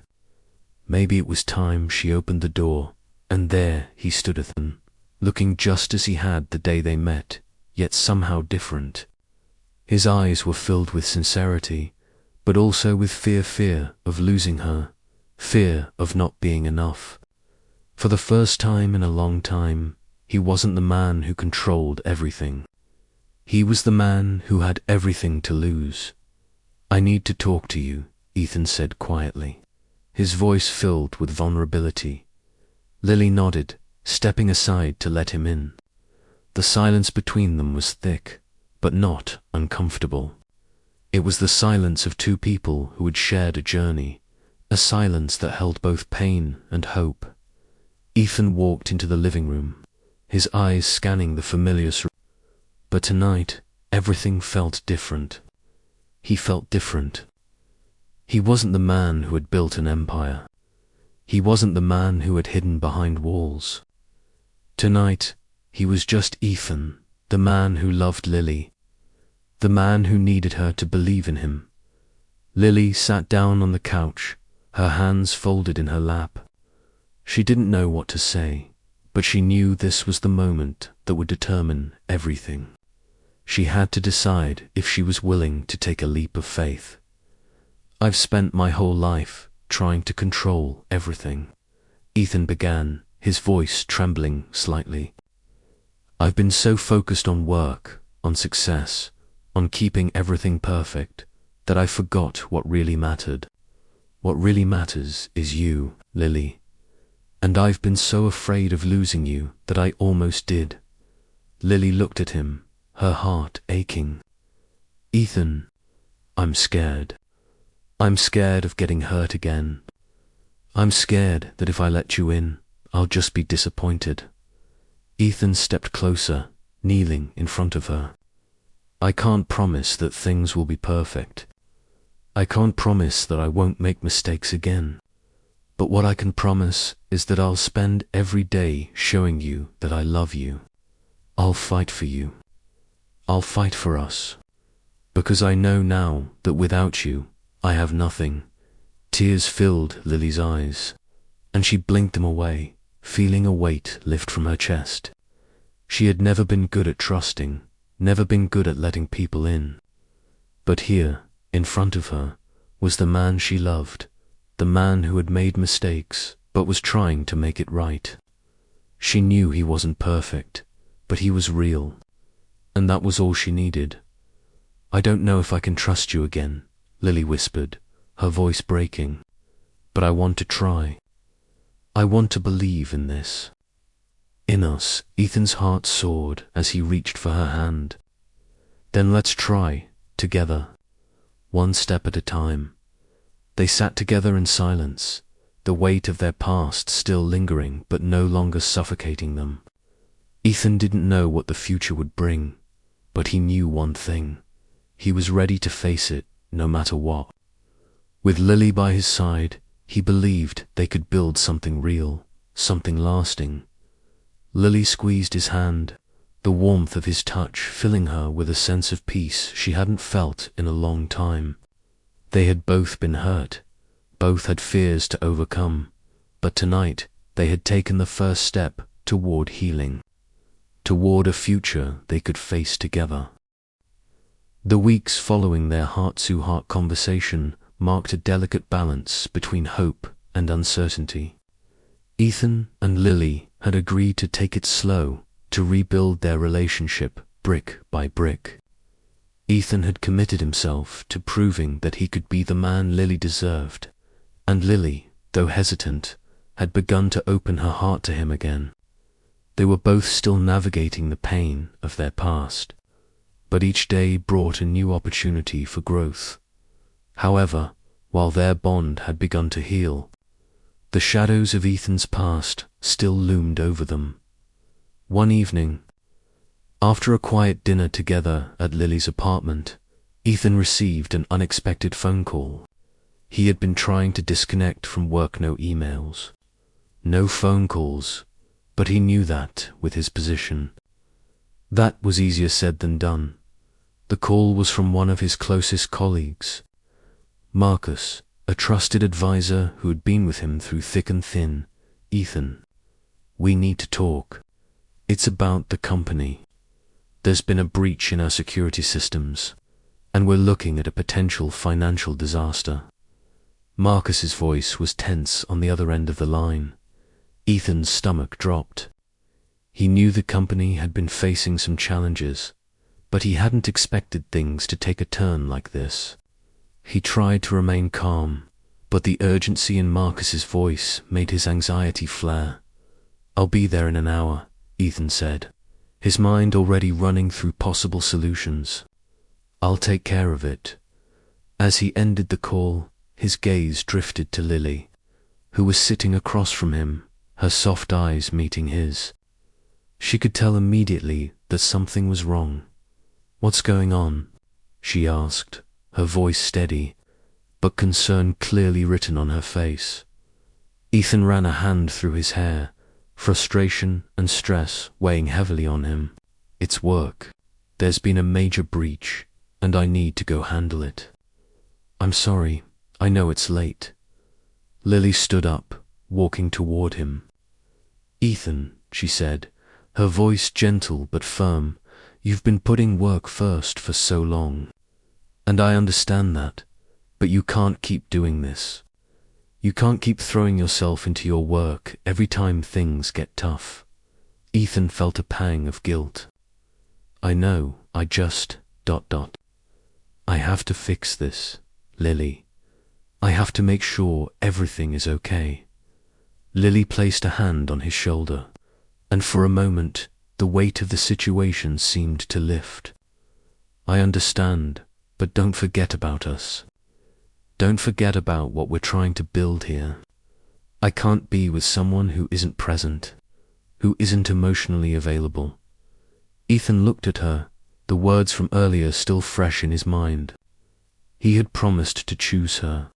Maybe it was time she opened the door, and there he stood, Ethan, looking just as he had the day they met, yet somehow different. His eyes were filled with sincerity, but also with fear of losing her, fear of not being enough. For the first time in a long time, he wasn't the man who controlled everything. He was the man who had everything to lose. "I need to talk to you," Ethan said quietly, his voice filled with vulnerability. Lily nodded, stepping aside to let him in. The silence between them was thick, but not uncomfortable. It was the silence of two people who had shared a journey, a silence that held both pain and hope. Ethan walked into the living room, his eyes scanning the familiar surroundings. But tonight, everything felt different. He felt different. He wasn't the man who had built an empire. He wasn't the man who had hidden behind walls. Tonight, he was just Ethan, the man who loved Lily, the man who needed her to believe in him. Lily sat down on the couch, her hands folded in her lap. She didn't know what to say, but she knew this was the moment that would determine everything. She had to decide if she was willing to take a leap of faith. "I've spent my whole life trying to control everything," Ethan began, his voice trembling slightly. "I've been so focused on work, on success, on keeping everything perfect, that I forgot what really mattered. What really matters is you, Lily. And I've been so afraid of losing you that I almost did." Lily looked at him, her heart aching. "Ethan, I'm scared. I'm scared of getting hurt again. I'm scared that if I let you in, I'll just be disappointed." Ethan stepped closer, kneeling in front of her. "I can't promise that things will be perfect. I can't promise that I won't make mistakes again. But what I can promise is that I'll spend every day showing you that I love you. I'll fight for you. I'll fight for us. Because I know now that without you, I have nothing." Tears filled Lily's eyes, and she blinked them away, feeling a weight lift from her chest. She had never been good at trusting, never been good at letting people in. But here, in front of her, was the man she loved, the man who had made mistakes but was trying to make it right. She knew he wasn't perfect, but he was real, and that was all she needed. "I don't know if I can trust you again," Lily whispered, her voice breaking, "but I want to try. I want to believe in this." In us, Ethan's heart soared as he reached for her hand. "Then let's try, together, one step at a time." They sat together in silence, the weight of their past still lingering but no longer suffocating them. Ethan didn't know what the future would bring, but he knew one thing. He was ready to face it, no matter what. With Lily by his side, he believed they could build something real, something lasting. Lily squeezed his hand, the warmth of his touch filling her with a sense of peace she hadn't felt in a long time. They had both been hurt, both had fears to overcome, but tonight they had taken the first step toward healing, toward a future they could face together. The weeks following their heart-to-heart conversation marked a delicate balance between hope and uncertainty. Ethan and Lily had agreed to take it slow, to rebuild their relationship brick by brick. Ethan had committed himself to proving that he could be the man Lily deserved, and Lily, though hesitant, had begun to open her heart to him again. They were both still navigating the pain of their past, but each day brought a new opportunity for growth. However, while their bond had begun to heal, the shadows of Ethan's past still loomed over them. One evening, after a quiet dinner together at Lily's apartment, Ethan received an unexpected phone call. He had been trying to disconnect from work, no emails, no phone calls, but he knew that with his position. That was easier said than done. The call was from one of his closest colleagues, Marcus, a trusted advisor who had been with him through thick and thin. "Ethan, we need to talk. It's about the company. There's been a breach in our security systems, and we're looking at a potential financial disaster." Marcus's voice was tense on the other end of the line. Ethan's stomach dropped. He knew the company had been facing some challenges, but he hadn't expected things to take a turn like this. He tried to remain calm, but the urgency in Marcus's voice made his anxiety flare. "I'll be there in an hour," Ethan said, his mind already running through possible solutions. "I'll take care of it." As he ended the call, his gaze drifted to Lily, who was sitting across from him, her soft eyes meeting his. She could tell immediately that something was wrong. "What's going on?" she asked, her voice steady, but concern clearly written on her face. Ethan ran a hand through his hair, frustration and stress weighing heavily on him. "It's work. There's been a major breach, and I need to go handle it." "I'm sorry. I know it's late." Lily stood up, walking toward him. "Ethan," she said, her voice gentle but firm, "you've been putting work first for so long. And I understand that, but you can't keep doing this. You can't keep throwing yourself into your work every time things get tough." Ethan felt a pang of guilt. "I know, I just... I have to fix this, Lily. I have to make sure everything is okay." Lily placed a hand on his shoulder, and for a moment, the weight of the situation seemed to lift. "I understand, but don't forget about us. Don't forget about what we're trying to build here. I can't be with someone who isn't present, who isn't emotionally available." Ethan looked at her, the words from earlier still fresh in his mind. He had promised to choose her,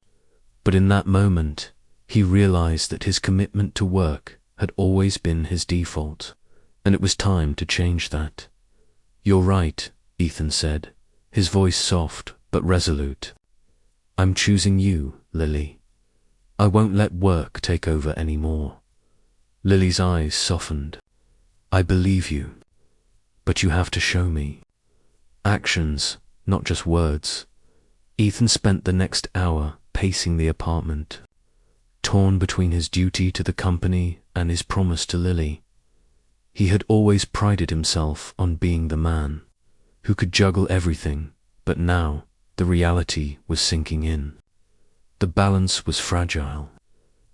but in that moment, He realized that his commitment to work had always been his default, and it was time to change that. "You're right," Ethan said, his voice soft but resolute. "I'm choosing you, Lily. I won't let work take over anymore." Lily's eyes softened. "I believe you, but you have to show me. Actions, not just words." Ethan spent the next hour pacing the apartment, torn between his duty to the company and his promise to Lily. He had always prided himself on being the man who could juggle everything, but now the reality was sinking in. The balance was fragile,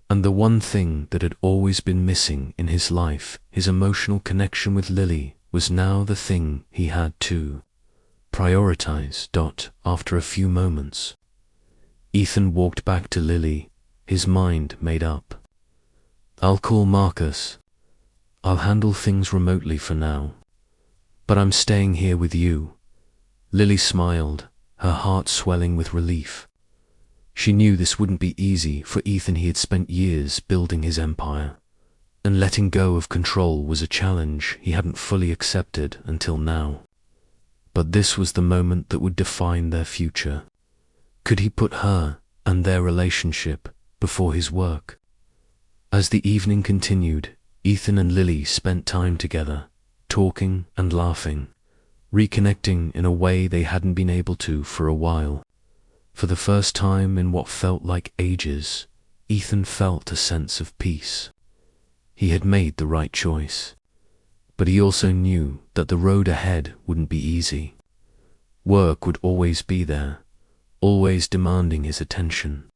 and the one thing that had always been missing in his life, his emotional connection with Lily, was now the thing he had to prioritize. After a few moments, Ethan walked back to Lily, his mind made up. "I'll call Marcus. I'll handle things remotely for now. But I'm staying here with you." Lily smiled, her heart swelling with relief. She knew this wouldn't be easy for Ethan. He had spent years building his empire, and letting go of control was a challenge he hadn't fully accepted until now. But this was the moment that would define their future. Could he put her and their relationship before his work? As the evening continued, Ethan and Lily spent time together, talking and laughing, reconnecting in a way they hadn't been able to for a while. For the first time in what felt like ages, Ethan felt a sense of peace. He had made the right choice, but he also knew that the road ahead wouldn't be easy. Work would always be there, always demanding his attention.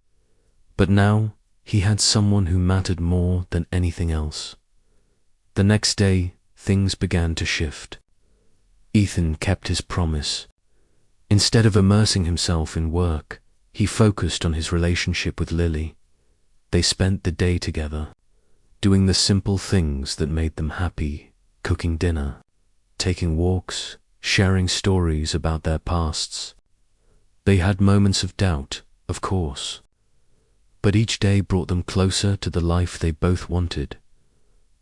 But now he had someone who mattered more than anything else. The next day, things began to shift. Ethan kept his promise. Instead of immersing himself in work, he focused on his relationship with Lily. They spent the day together, doing the simple things that made them happy: cooking dinner, taking walks, sharing stories about their pasts. They had moments of doubt, of course, but each day brought them closer to the life they both wanted.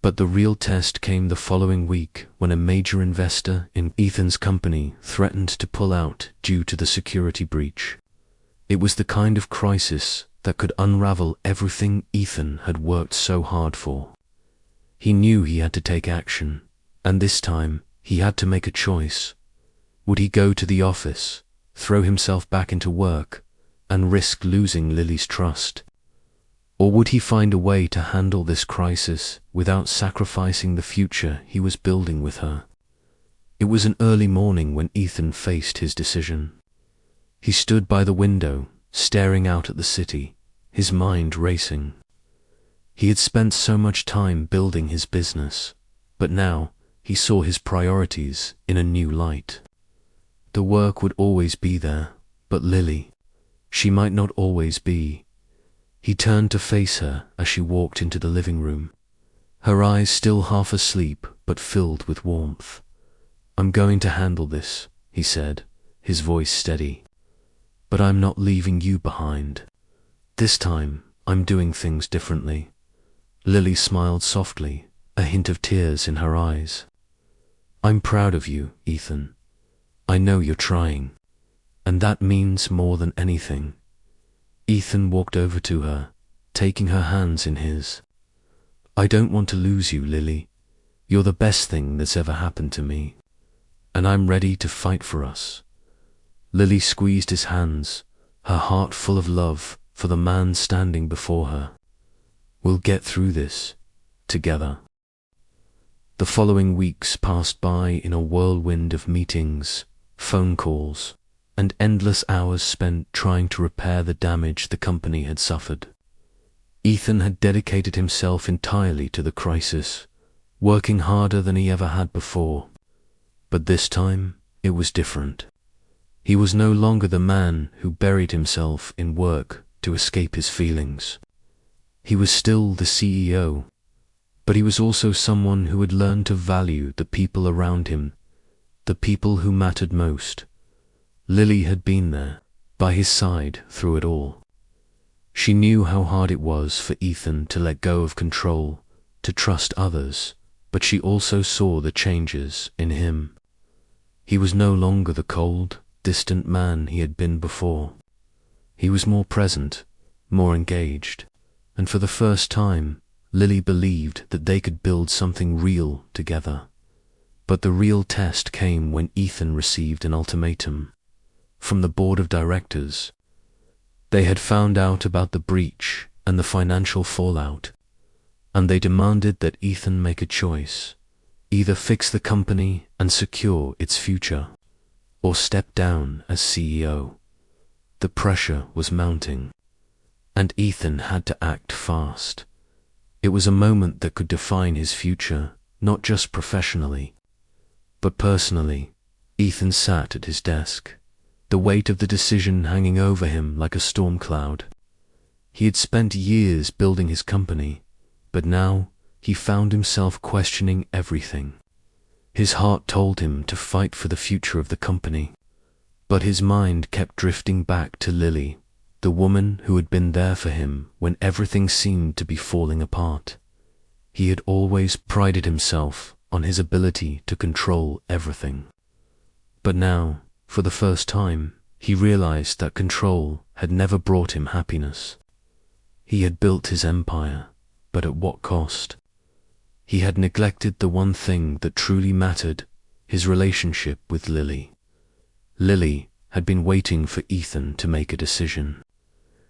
But the real test came the following week, when a major investor in Ethan's company threatened to pull out due to the security breach. It was the kind of crisis that could unravel everything Ethan had worked so hard for. He knew he had to take action, and this time he had to make a choice. Would he go to the office, throw himself back into work, and risk losing Lily's trust? Or would he find a way to handle this crisis without sacrificing the future he was building with her? It was an early morning when Ethan faced his decision. He stood by the window, staring out at the city, his mind racing. He had spent so much time building his business, but now he saw his priorities in a new light. The work would always be there, but Lily, she might not always be. He turned to face her as she walked into the living room, her eyes still half asleep but filled with warmth. "I'm going to handle this," he said, his voice steady. "But I'm not leaving you behind. This time, I'm doing things differently." Lily smiled softly, a hint of tears in her eyes. "I'm proud of you, Ethan. I know you're trying, and that means more than anything." Ethan walked over to her, taking her hands in his. "I don't want to lose you, Lily. You're the best thing that's ever happened to me, and I'm ready to fight for us." Lily squeezed his hands, her heart full of love for the man standing before her. "We'll get through this, together." The following weeks passed by in a whirlwind of meetings, phone calls, and endless hours spent trying to repair the damage the company had suffered. Ethan had dedicated himself entirely to the crisis, working harder than he ever had before. But this time, it was different. He was no longer the man who buried himself in work to escape his feelings. He was still the CEO, but he was also someone who had learned to value the people around him, the people who mattered most. Lily had been there, by his side through it all. She knew how hard it was for Ethan to let go of control, to trust others, but she also saw the changes in him. He was no longer the cold, distant man he had been before. He was more present, more engaged, and for the first time, Lily believed that they could build something real together. But the real test came when Ethan received an ultimatum from the board of directors. They had found out about the breach and the financial fallout, and they demanded that Ethan make a choice: either fix the company and secure its future, or step down as CEO. The pressure was mounting, and Ethan had to act fast. It was a moment that could define his future, not just professionally, but personally. Ethan sat at his desk, the weight of the decision hanging over him like a storm cloud. He had spent years building his company, but now he found himself questioning everything. His heart told him to fight for the future of the company, but his mind kept drifting back to Lily, the woman who had been there for him when everything seemed to be falling apart. He had always prided himself on his ability to control everything. But now, for the first time, he realized that control had never brought him happiness. He had built his empire, but at what cost? He had neglected the one thing that truly mattered: his relationship with Lily. Lily had been waiting for Ethan to make a decision.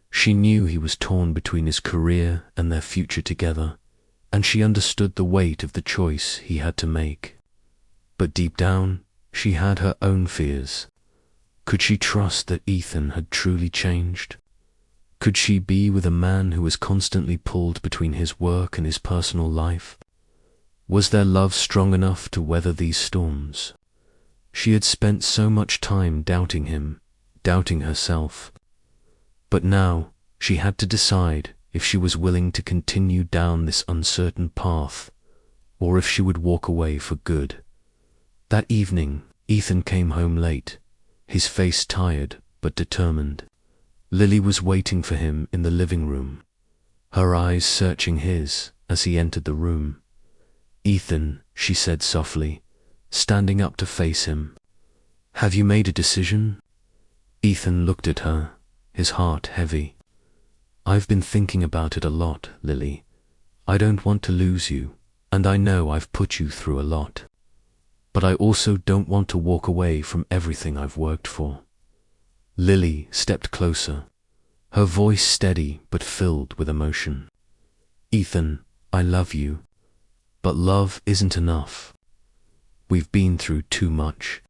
She knew he was torn between his career and their future together, and she understood the weight of the choice he had to make. But deep down, she had her own fears. Could she trust that Ethan had truly changed? Could she be with a man who was constantly pulled between his work and his personal life? Was their love strong enough to weather these storms? She had spent so much time doubting him, doubting herself. But now she had to decide if she was willing to continue down this uncertain path, or if she would walk away for good. That evening, Ethan came home late, his face tired but determined. Lily was waiting for him in the living room, her eyes searching his as he entered the room. "Ethan," she said softly, standing up to face him, "have you made a decision?" Ethan looked at her, his heart heavy. "I've been thinking about it a lot, Lily. I don't want to lose you, and I know I've put you through a lot. But I also don't want to walk away from everything I've worked for." Lily stepped closer, her voice steady but filled with emotion. "Ethan, I love you, but love isn't enough. We've been through too much.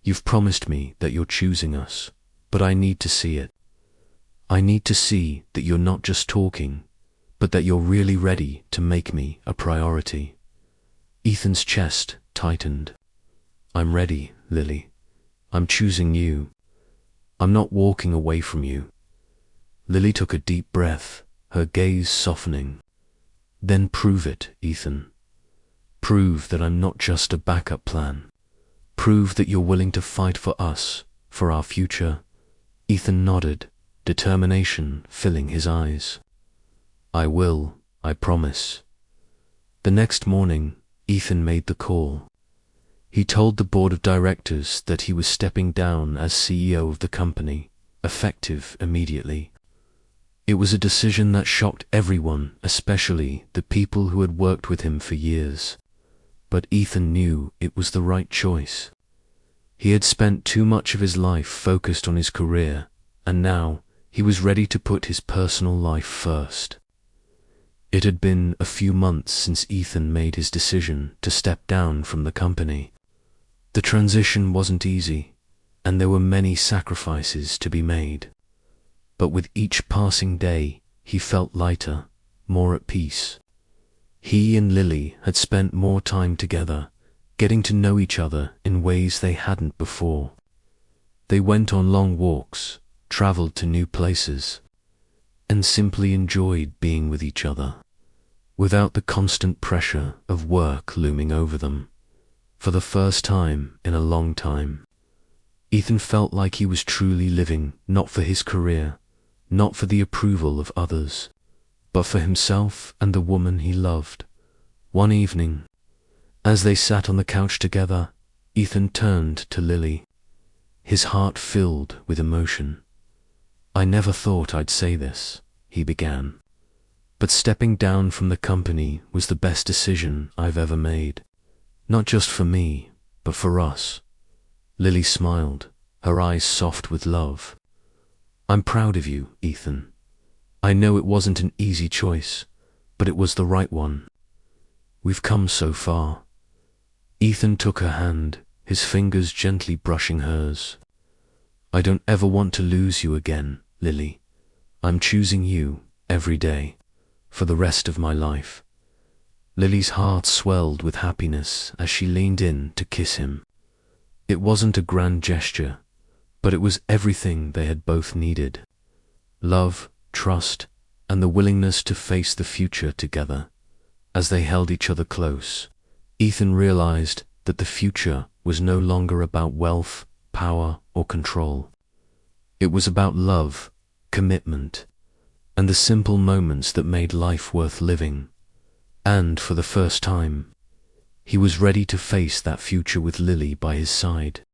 You've promised me that you're choosing us, but I need to see it. I need to see that you're not just talking, but that you're really ready to make me a priority." Ethan's chest tightened. "I'm ready, Lily. I'm choosing you. I'm not walking away from you." Lily took a deep breath, her gaze softening. "Then prove it, Ethan. Prove that I'm not just a backup plan. Prove that you're willing to fight for us, for our future." Ethan nodded, determination filling his eyes. "I will, I promise." The next morning, Ethan made the call. He told the board of directors that he was stepping down as CEO of the company, effective immediately. It was a decision that shocked everyone, especially the people who had worked with him for years. But Ethan knew it was the right choice. He had spent too much of his life focused on his career, and now he was ready to put his personal life first. It had been a few months since Ethan made his decision to step down from the company. The transition wasn't easy, and there were many sacrifices to be made. But with each passing day, he felt lighter, more at peace. He and Lily had spent more time together, getting to know each other in ways they hadn't before. They went on long walks, traveled to new places, and simply enjoyed being with each other, without the constant pressure of work looming over them. For the first time in a long time, Ethan felt like he was truly living not for his career, not for the approval of others, but for himself and the woman he loved. One evening, as they sat on the couch together, Ethan turned to Lily, his heart filled with emotion. "I never thought I'd say this," he began, "but stepping down from the company was the best decision I've ever made. Not just for me, but for us." Lily smiled, her eyes soft with love. "I'm proud of you, Ethan. I know it wasn't an easy choice, but it was the right one. We've come so far." Ethan took her hand, his fingers gently brushing hers. "I don't ever want to lose you again, Lily. I'm choosing you every day, for the rest of my life." Lily's heart swelled with happiness as she leaned in to kiss him. It wasn't a grand gesture, but it was everything they had both needed: love, trust, and the willingness to face the future together. As they held each other close, Ethan realized that the future was no longer about wealth, power, or control. It was about love, commitment, and the simple moments that made life worth living. And for the first time, he was ready to face that future with Lily by his side.